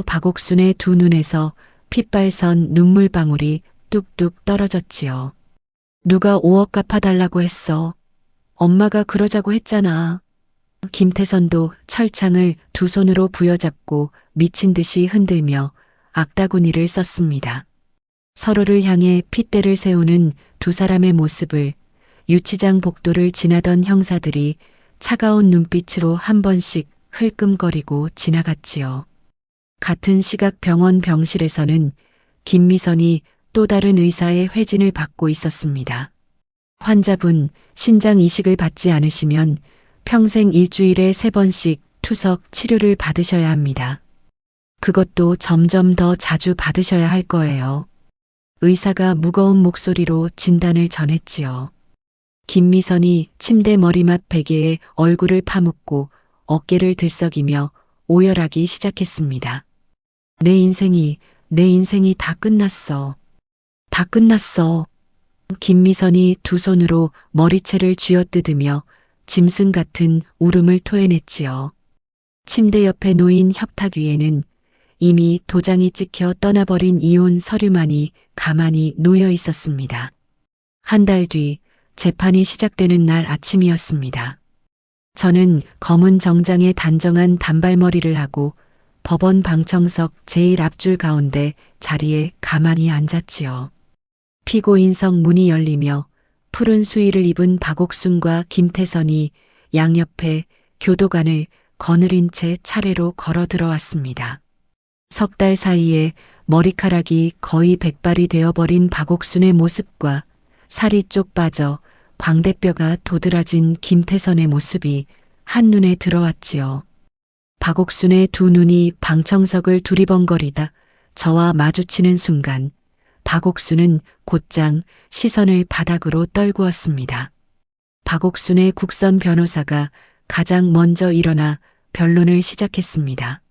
박옥순의 두 눈에서 핏발선 눈물방울이 뚝뚝 떨어졌지요. 누가 5억 갚아달라고 했어. 엄마가 그러자고 했잖아. 김태선도 철창을 두 손으로 부여잡고 미친 듯이 흔들며 악다구니를 썼습니다. 서로를 향해 핏대를 세우는 두 사람의 모습을 유치장 복도를 지나던 형사들이 차가운 눈빛으로 한 번씩 흘끔거리고 지나갔지요. 같은 시각 병원 병실에서는 김미선이 또 다른 의사의 회진을 받고 있었습니다. 환자분 신장 이식을 받지 않으시면 평생 일주일에 3번씩 투석 치료를 받으셔야 합니다. 그것도 점점 더 자주 받으셔야 할 거예요. 의사가 무거운 목소리로 진단을 전했지요. 김미선이 침대 머리맡 베개에 얼굴을 파묻고 어깨를 들썩이며 오열하기 시작했습니다. 내 인생이 다 끝났어. 다 끝났어. 김미선이 두 손으로 머리채를 쥐어뜯으며 짐승 같은 울음을 토해냈지요. 침대 옆에 놓인 협탁 위에는 이미 도장이 찍혀 떠나버린 이혼 서류만이 가만히 놓여 있었습니다. 한 달 뒤 재판이 시작되는 날 아침이었습니다. 저는 검은 정장에 단정한 단발머리를 하고 법원 방청석 제일 앞줄 가운데 자리에 가만히 앉았지요. 피고인석 문이 열리며 푸른 수의를 입은 박옥순과 김태선이 양옆에 교도관을 거느린 채 차례로 걸어 들어왔습니다. 석 달 사이에 머리카락이 거의 백발이 되어버린 박옥순의 모습과 살이 쪽 빠져 광대뼈가 도드라진 김태선의 모습이 한눈에 들어왔지요. 박옥순의 두 눈이 방청석을 두리번거리다 저와 마주치는 순간 박옥순은 곧장 시선을 바닥으로 떨구었습니다. 박옥순의 국선 변호사가 가장 먼저 일어나 변론을 시작했습니다.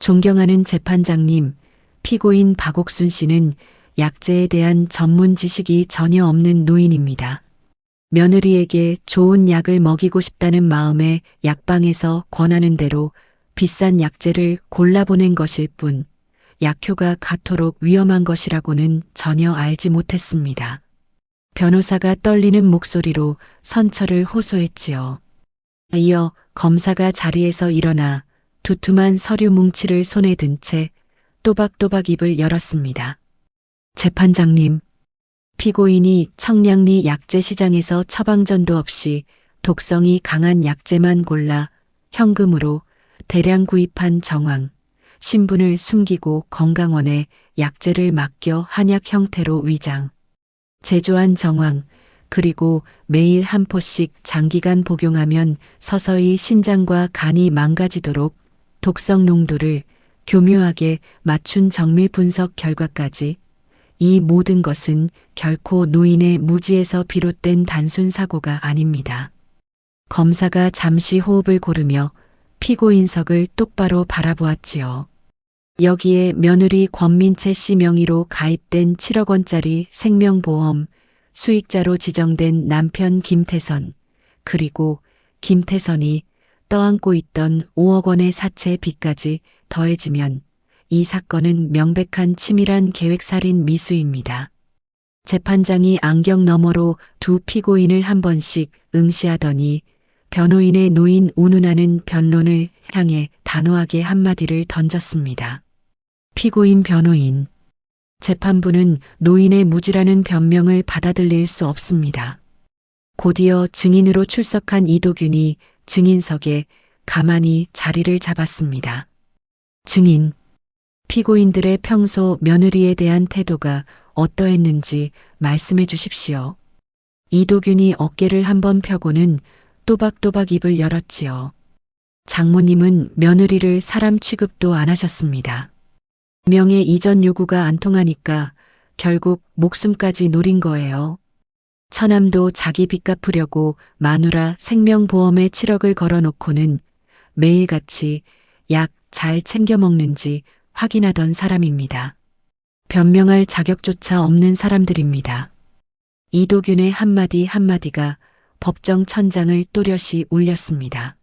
존경하는 재판장님, 피고인 박옥순 씨는 약제에 대한 전문 지식이 전혀 없는 노인입니다. 며느리에게 좋은 약을 먹이고 싶다는 마음에 약방에서 권하는 대로 비싼 약제를 골라보낸 것일 뿐 약효가 갖도록 위험한 것이라고는 전혀 알지 못했습니다. 변호사가 떨리는 목소리로 선처를 호소했지요. 이어 검사가 자리에서 일어나 두툼한 서류 뭉치를 손에 든 채 또박또박 입을 열었습니다. 재판장님, 피고인이 청량리 약재 시장에서 처방전도 없이 독성이 강한 약재만 골라 현금으로 대량 구입한 정황, 신분을 숨기고 건강원에 약재를 맡겨 한약 형태로 위장, 제조한 정황, 그리고 매일 한 포씩 장기간 복용하면 서서히 신장과 간이 망가지도록 독성 농도를 교묘하게 맞춘 정밀 분석 결과까지 이 모든 것은 결코 노인의 무지에서 비롯된 단순 사고가 아닙니다. 검사가 잠시 호흡을 고르며 피고인석을 똑바로 바라보았지요. 여기에 며느리 권민채 씨 명의로 가입된 7억 원짜리 생명보험 수익자로 지정된 남편 김태선, 그리고 김태선이 떠안고 있던 5억 원의 사채 빚까지 더해지면 이 사건은 명백한 치밀한 계획살인 미수입니다. 재판장이 안경 너머로 두 피고인을 한 번씩 응시하더니 변호인의 노인 운운하는 변론을 향해 단호하게 한마디를 던졌습니다. 피고인 변호인, 재판부는 노인의 무지라는 변명을 받아들일 수 없습니다. 곧이어 증인으로 출석한 이도균이 증인석에 가만히 자리를 잡았습니다. 증인, 피고인들의 평소 며느리에 대한 태도가 어떠했는지 말씀해 주십시오. 이도균이 어깨를 한번 펴고는 또박또박 입을 열었지요. 장모님은 며느리를 사람 취급도 안 하셨습니다. 명의 이전 요구가 안 통하니까 결국 목숨까지 노린 거예요. 처남도 자기 빚 갚으려고 마누라 생명보험에 7억을 걸어놓고는 매일같이 약 잘 챙겨 먹는지 확인하던 사람입니다. 변명할 자격조차 없는 사람들입니다. 이도균의 한마디 한마디가 법정 천장을 또렷이 울렸습니다.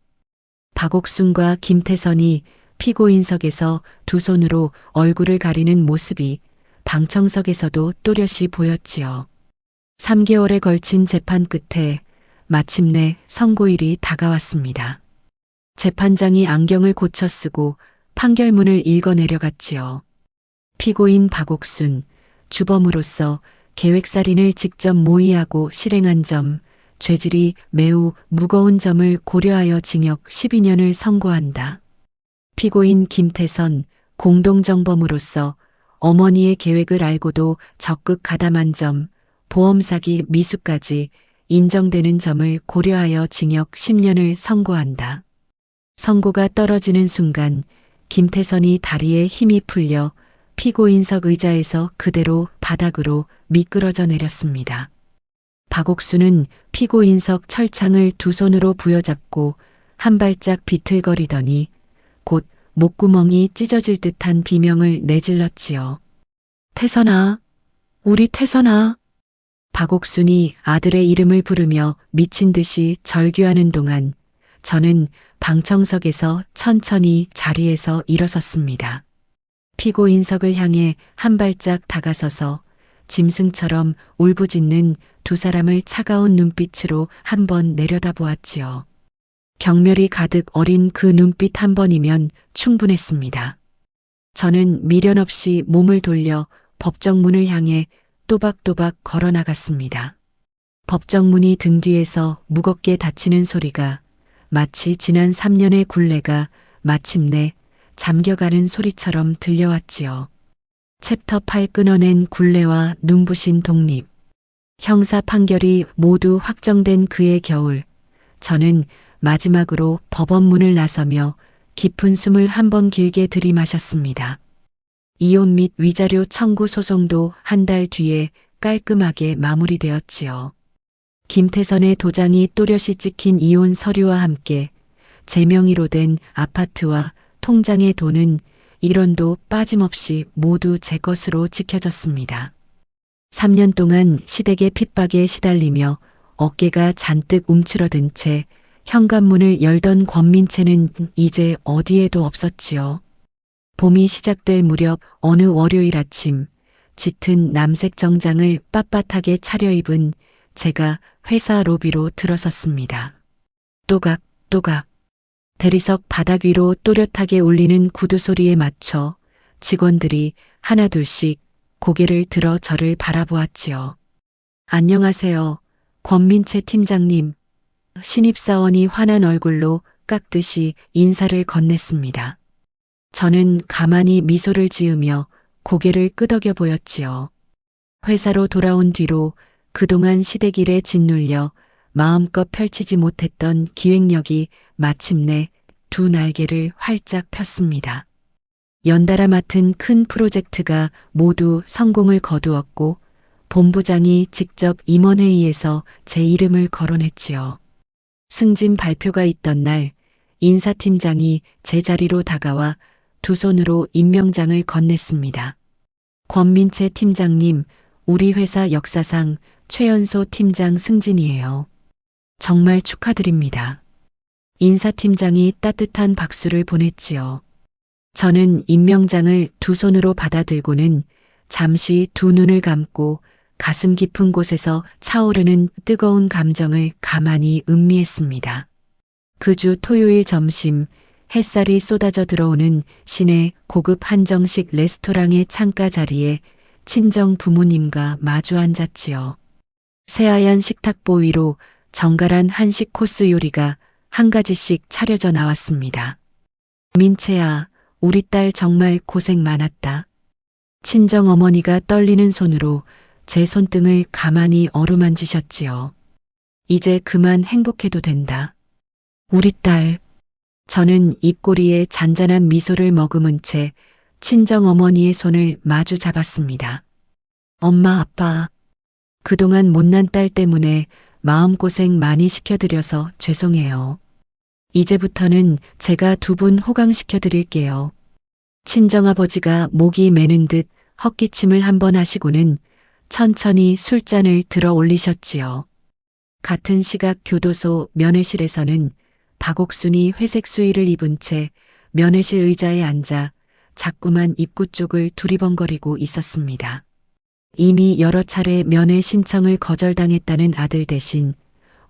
박옥순과 김태선이 피고인석에서 두 손으로 얼굴을 가리는 모습이 방청석에서도 또렷이 보였지요. 3개월에 걸친 재판 끝에 마침내 선고일이 다가왔습니다. 재판장이 안경을 고쳐 쓰고 판결문을 읽어 내려갔지요. 피고인 박옥순, 주범으로서 계획살인을 직접 모의하고 실행한 점, 죄질이 매우 무거운 점을 고려하여 징역 12년을 선고한다. 피고인 김태선, 공동정범으로서 어머니의 계획을 알고도 적극 가담한 점, 보험사기 미수까지 인정되는 점을 고려하여 징역 10년을 선고한다. 선고가 떨어지는 순간 김태선이 다리에 힘이 풀려 피고인석 의자에서 그대로 바닥으로 미끄러져 내렸습니다. 박옥수는 피고인석 철창을 두 손으로 부여잡고 한 발짝 비틀거리더니 곧 목구멍이 찢어질 듯한 비명을 내질렀지요. 태선아, 우리 태선아. 박옥순이 아들의 이름을 부르며 미친 듯이 절규하는 동안 저는 방청석에서 천천히 자리에서 일어섰습니다. 피고인석을 향해 한 발짝 다가서서 짐승처럼 울부짖는 두 사람을 차가운 눈빛으로 한 번 내려다보았지요. 경멸이 가득 어린 그 눈빛 한 번이면 충분했습니다. 저는 미련 없이 몸을 돌려 법정문을 향해 또박또박 걸어 나갔습니다. 법정문이 등 뒤에서 무겁게 닫히는 소리가 마치 지난 3년의 굴레가 마침내 잠겨가는 소리처럼 들려왔지요. 챕터 8 끊어낸 굴레와 눈부신 독립. 형사 판결이 모두 확정된 그해 겨울, 저는 마지막으로 법원문을 나서며 깊은 숨을 한 번 길게 들이마셨습니다. 이혼 및 위자료 청구 소송도 한 달 뒤에 깔끔하게 마무리되었지요. 김태선의 도장이 또렷이 찍힌 이혼 서류와 함께 제 명의로 된 아파트와 통장의 돈은 1원도 빠짐없이 모두 제 것으로 지켜졌습니다. 3년 동안 시댁의 핍박에 시달리며 어깨가 잔뜩 움츠러든 채 현관문을 열던 권민채는 이제 어디에도 없었지요. 봄이 시작될 무렵 어느 월요일 아침 짙은 남색 정장을 빳빳하게 차려입은 제가 회사 로비로 들어섰습니다. 또각또각 대리석 바닥 위로 또렷하게 울리는 구두 소리에 맞춰 직원들이 하나둘씩 고개를 들어 저를 바라보았지요. 안녕하세요, 권민채 팀장님. 신입사원이 환한 얼굴로 깎듯이 인사를 건넸습니다. 저는 가만히 미소를 지으며 고개를 끄덕여 보였지요. 회사로 돌아온 뒤로 그동안 시댁 일에 짓눌려 마음껏 펼치지 못했던 기획력이 마침내 두 날개를 활짝 폈습니다. 연달아 맡은 큰 프로젝트가 모두 성공을 거두었고 본부장이 직접 임원회의에서 제 이름을 거론했지요. 승진 발표가 있던 날 인사팀장이 제 자리로 다가와 두 손으로 임명장을 건넸습니다. 권민채 팀장님, 우리 회사 역사상 최연소 팀장 승진이에요. 정말 축하드립니다. 인사팀장이 따뜻한 박수를 보냈지요. 저는 임명장을 두 손으로 받아들고는 잠시 두 눈을 감고 가슴 깊은 곳에서 차오르는 뜨거운 감정을 가만히 음미했습니다. 그 주 토요일 점심, 햇살이 쏟아져 들어오는 시내 고급 한정식 레스토랑의 창가 자리에 친정 부모님과 마주 앉았지요. 새하얀 식탁보 위로 정갈한 한식 코스 요리가 한 가지씩 차려져 나왔습니다. 민채야, 우리 딸 정말 고생 많았다. 친정 어머니가 떨리는 손으로 제 손등을 가만히 어루만지셨지요. 이제 그만 행복해도 된다. 우리 딸. 저는 입꼬리에 잔잔한 미소를 머금은 채 친정 어머니의 손을 마주 잡았습니다. 엄마, 아빠. 그동안 못난 딸 때문에 마음고생 많이 시켜드려서 죄송해요. 이제부터는 제가 두 분 호강시켜 드릴게요. 친정아버지가 목이 메는 듯 헛기침을 한번 하시고는 천천히 술잔을 들어 올리셨지요. 같은 시각 교도소 면회실에서는 박옥순이 회색 수의를 입은 채 면회실 의자에 앉아 자꾸만 입구 쪽을 두리번거리고 있었습니다. 이미 여러 차례 면회 신청을 거절당했다는 아들 대신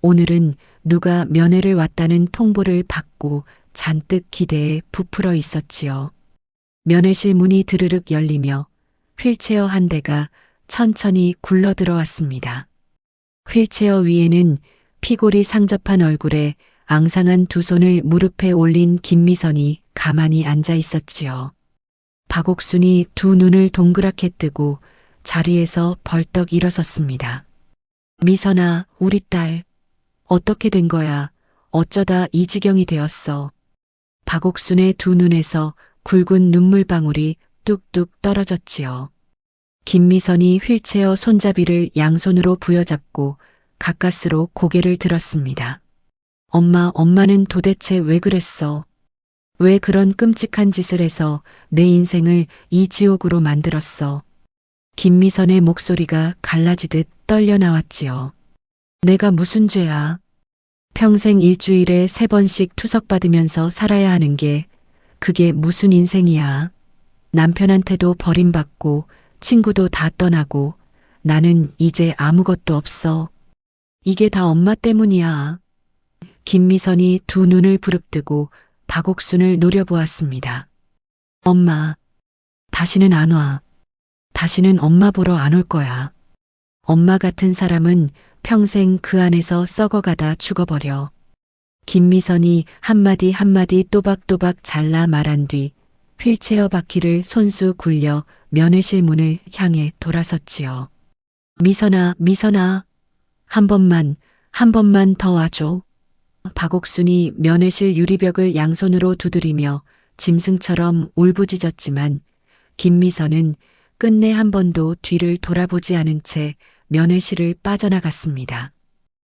오늘은 누가 면회를 왔다는 통보를 받고 잔뜩 기대에 부풀어 있었지요. 면회실 문이 드르륵 열리며 휠체어 한 대가 천천히 굴러 들어왔습니다. 휠체어 위에는 피골이 상접한 얼굴에 앙상한 두 손을 무릎에 올린 김미선이 가만히 앉아 있었지요. 박옥순이 두 눈을 동그랗게 뜨고 자리에서 벌떡 일어섰습니다. 미선아, 우리 딸. 어떻게 된 거야? 어쩌다 이 지경이 되었어. 박옥순의 두 눈에서 굵은 눈물방울이 뚝뚝 떨어졌지요. 김미선이 휠체어 손잡이를 양손으로 부여잡고 가까스로 고개를 들었습니다. 엄마는 도대체 왜 그랬어? 왜 그런 끔찍한 짓을 해서 내 인생을 이 지옥으로 만들었어? 김미선의 목소리가 갈라지듯 떨려 나왔지요. 내가 무슨 죄야? 평생 일주일에 3번씩 투석받으면서 살아야 하는 게 그게 무슨 인생이야? 남편한테도 버림받고 친구도 다 떠나고 나는 이제 아무것도 없어. 이게 다 엄마 때문이야. 김미선이 두 눈을 부릅뜨고 박옥순을 노려보았습니다. 엄마, 다시는 안 와. 다시는 엄마 보러 안 올 거야. 엄마 같은 사람은 평생 그 안에서 썩어가다 죽어버려. 김미선이 한마디 한마디 또박또박 잘라 말한 뒤 휠체어 바퀴를 손수 굴려 면회실 문을 향해 돌아섰지요. 미선아, 한 번만 더 와줘. 박옥순이 면회실 유리벽을 양손으로 두드리며 짐승처럼 울부짖었지만 김미선은 끝내 한 번도 뒤를 돌아보지 않은 채 면회실을 빠져나갔습니다.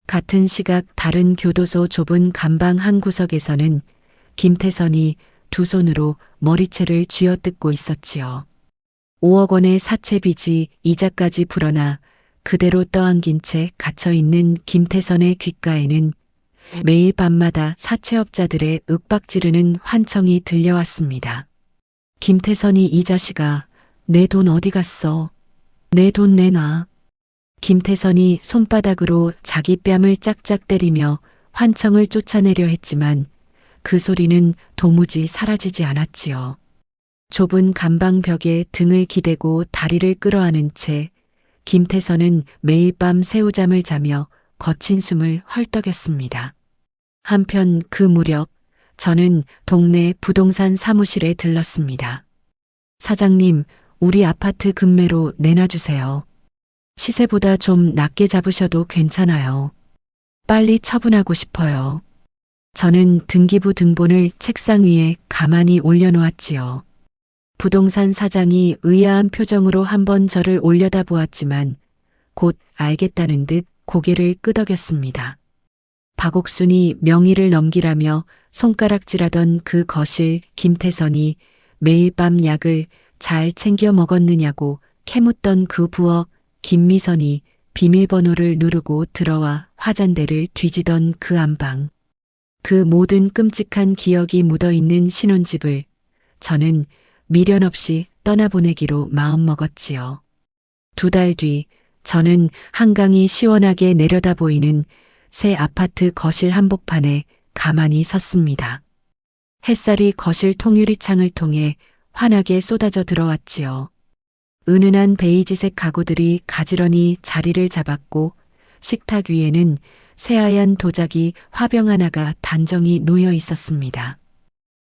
같은 시각 다른 교도소 좁은 감방 한 구석에서는 김태선이 두 손으로 머리채를 쥐어뜯고 있었지요. 5억 원의 사채 빚이 이자까지 불어나 그대로 떠안긴 채 갇혀있는 김태선의 귓가에는 매일 밤마다 사채업자들의 윽박지르는 환청이 들려왔습니다. 김태선이 이 자식아, 내 돈 어디 갔어? 내 돈 내놔. 김태선이 손바닥으로 자기 뺨을 짝짝 때리며 환청을 쫓아내려 했지만 그 소리는 도무지 사라지지 않았지요. 좁은 감방벽에 등을 기대고 다리를 끌어안은 채 김태선은 매일 밤 새우잠을 자며 거친 숨을 헐떡였습니다. 한편 그 무렵 저는 동네 부동산 사무실에 들렀습니다. 사장님, 우리 아파트 급매로 내놔주세요. 시세보다 좀 낮게 잡으셔도 괜찮아요. 빨리 처분하고 싶어요. 저는 등기부 등본을 책상 위에 가만히 올려놓았지요. 부동산 사장이 의아한 표정으로 한번 저를 올려다보았지만 곧 알겠다는 듯 고개를 끄덕였습니다. 박옥순이 명의를 넘기라며 손가락질하던 그 거실 김태선이 매일 밤 약을 잘 챙겨 먹었느냐고 캐묻던 그 부엌 김미선이 비밀번호를 누르고 들어와 화잔대를 뒤지던 그 안방. 그 모든 끔찍한 기억이 묻어있는 신혼집을 저는 미련 없이 떠나보내기로 마음먹었지요. 2달 뒤 저는 한강이 시원하게 내려다 보이는 새 아파트 거실 한복판에 가만히 섰습니다. 햇살이 거실 통유리창을 통해 환하게 쏟아져 들어왔지요. 은은한 베이지색 가구들이 가지런히 자리를 잡았고 식탁 위에는 새하얀 도자기 화병 하나가 단정히 놓여 있었습니다.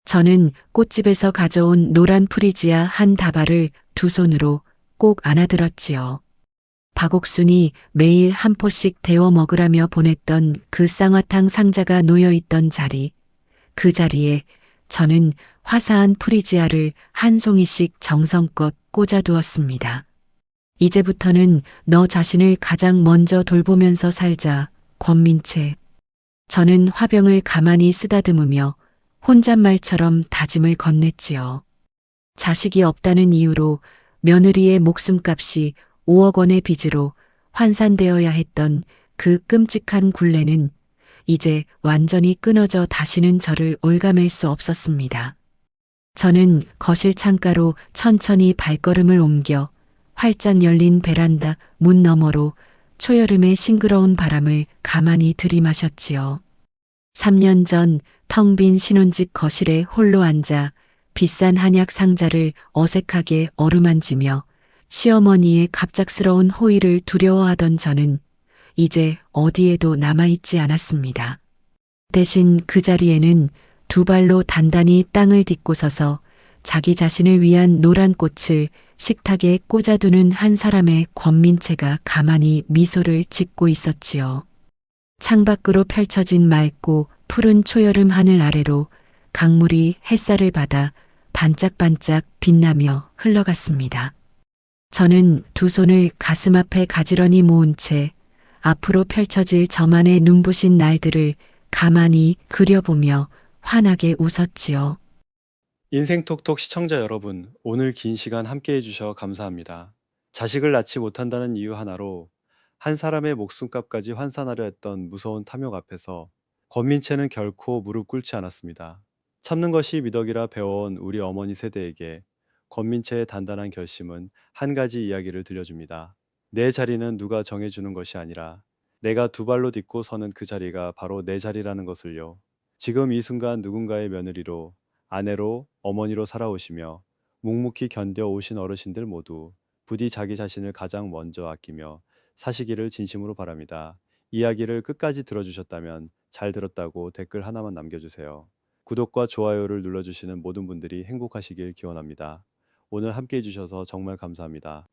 저는 꽃집에서 가져온 노란 프리지아 한 다발을 두 손으로 꼭 안아들었지요. 박옥순이 매일 한 포씩 데워 먹으라며 보냈던 그 쌍화탕 상자가 놓여 있던 자리, 그 자리에 저는 화사한 프리지아를 한 송이씩 정성껏 꽂아두었습니다. 이제부터는 너 자신을 가장 먼저 돌보면서 살자, 권민채. 저는 화병을 가만히 쓰다듬으며 혼잣말처럼 다짐을 건넸지요. 자식이 없다는 이유로 며느리의 목숨값이 5억 원의 빚으로 환산되어야 했던 그 끔찍한 굴레는 이제 완전히 끊어져 다시는 저를 올가맬 수 없었습니다. 저는 거실 창가로 천천히 발걸음을 옮겨 활짝 열린 베란다 문 너머로 초여름의 싱그러운 바람을 가만히 들이마셨지요. 3년 전 텅 빈 신혼집 거실에 홀로 앉아 비싼 한약 상자를 어색하게 어루만지며 시어머니의 갑작스러운 호의를 두려워하던 저는 이제 어디에도 남아있지 않았습니다. 대신 그 자리에는 두 발로 단단히 땅을 딛고 서서 자기 자신을 위한 노란 꽃을 식탁에 꽂아두는 한 사람의 권민채가 가만히 미소를 짓고 있었지요. 창밖으로 펼쳐진 맑고 푸른 초여름 하늘 아래로 강물이 햇살을 받아 반짝반짝 빛나며 흘러갔습니다. 저는 두 손을 가슴 앞에 가지런히 모은 채 앞으로 펼쳐질 저만의 눈부신 날들을 가만히 그려보며 환하게 웃었지요. 인생톡톡 시청자 여러분, 오늘 긴 시간 함께 해주셔 감사합니다. 자식을 낳지 못한다는 이유 하나로 한 사람의 목숨값까지 환산하려 했던 무서운 탐욕 앞에서 권민채는 결코 무릎 꿇지 않았습니다. 참는 것이 미덕이라 배워온 우리 어머니 세대에게 권민채의 단단한 결심은 한 가지 이야기를 들려줍니다. 내 자리는 누가 정해주는 것이 아니라 내가 두 발로 딛고 서는 그 자리가 바로 내 자리라는 것을요. 지금 이 순간 누군가의 며느리로, 아내로, 어머니로 살아오시며 묵묵히 견뎌오신 어르신들 모두 부디 자기 자신을 가장 먼저 아끼며 사시기를 진심으로 바랍니다. 이야기를 끝까지 들어주셨다면 잘 들었다고 댓글 하나만 남겨주세요. 구독과 좋아요를 눌러주시는 모든 분들이 행복하시길 기원합니다. 오늘 함께 해주셔서 정말 감사합니다.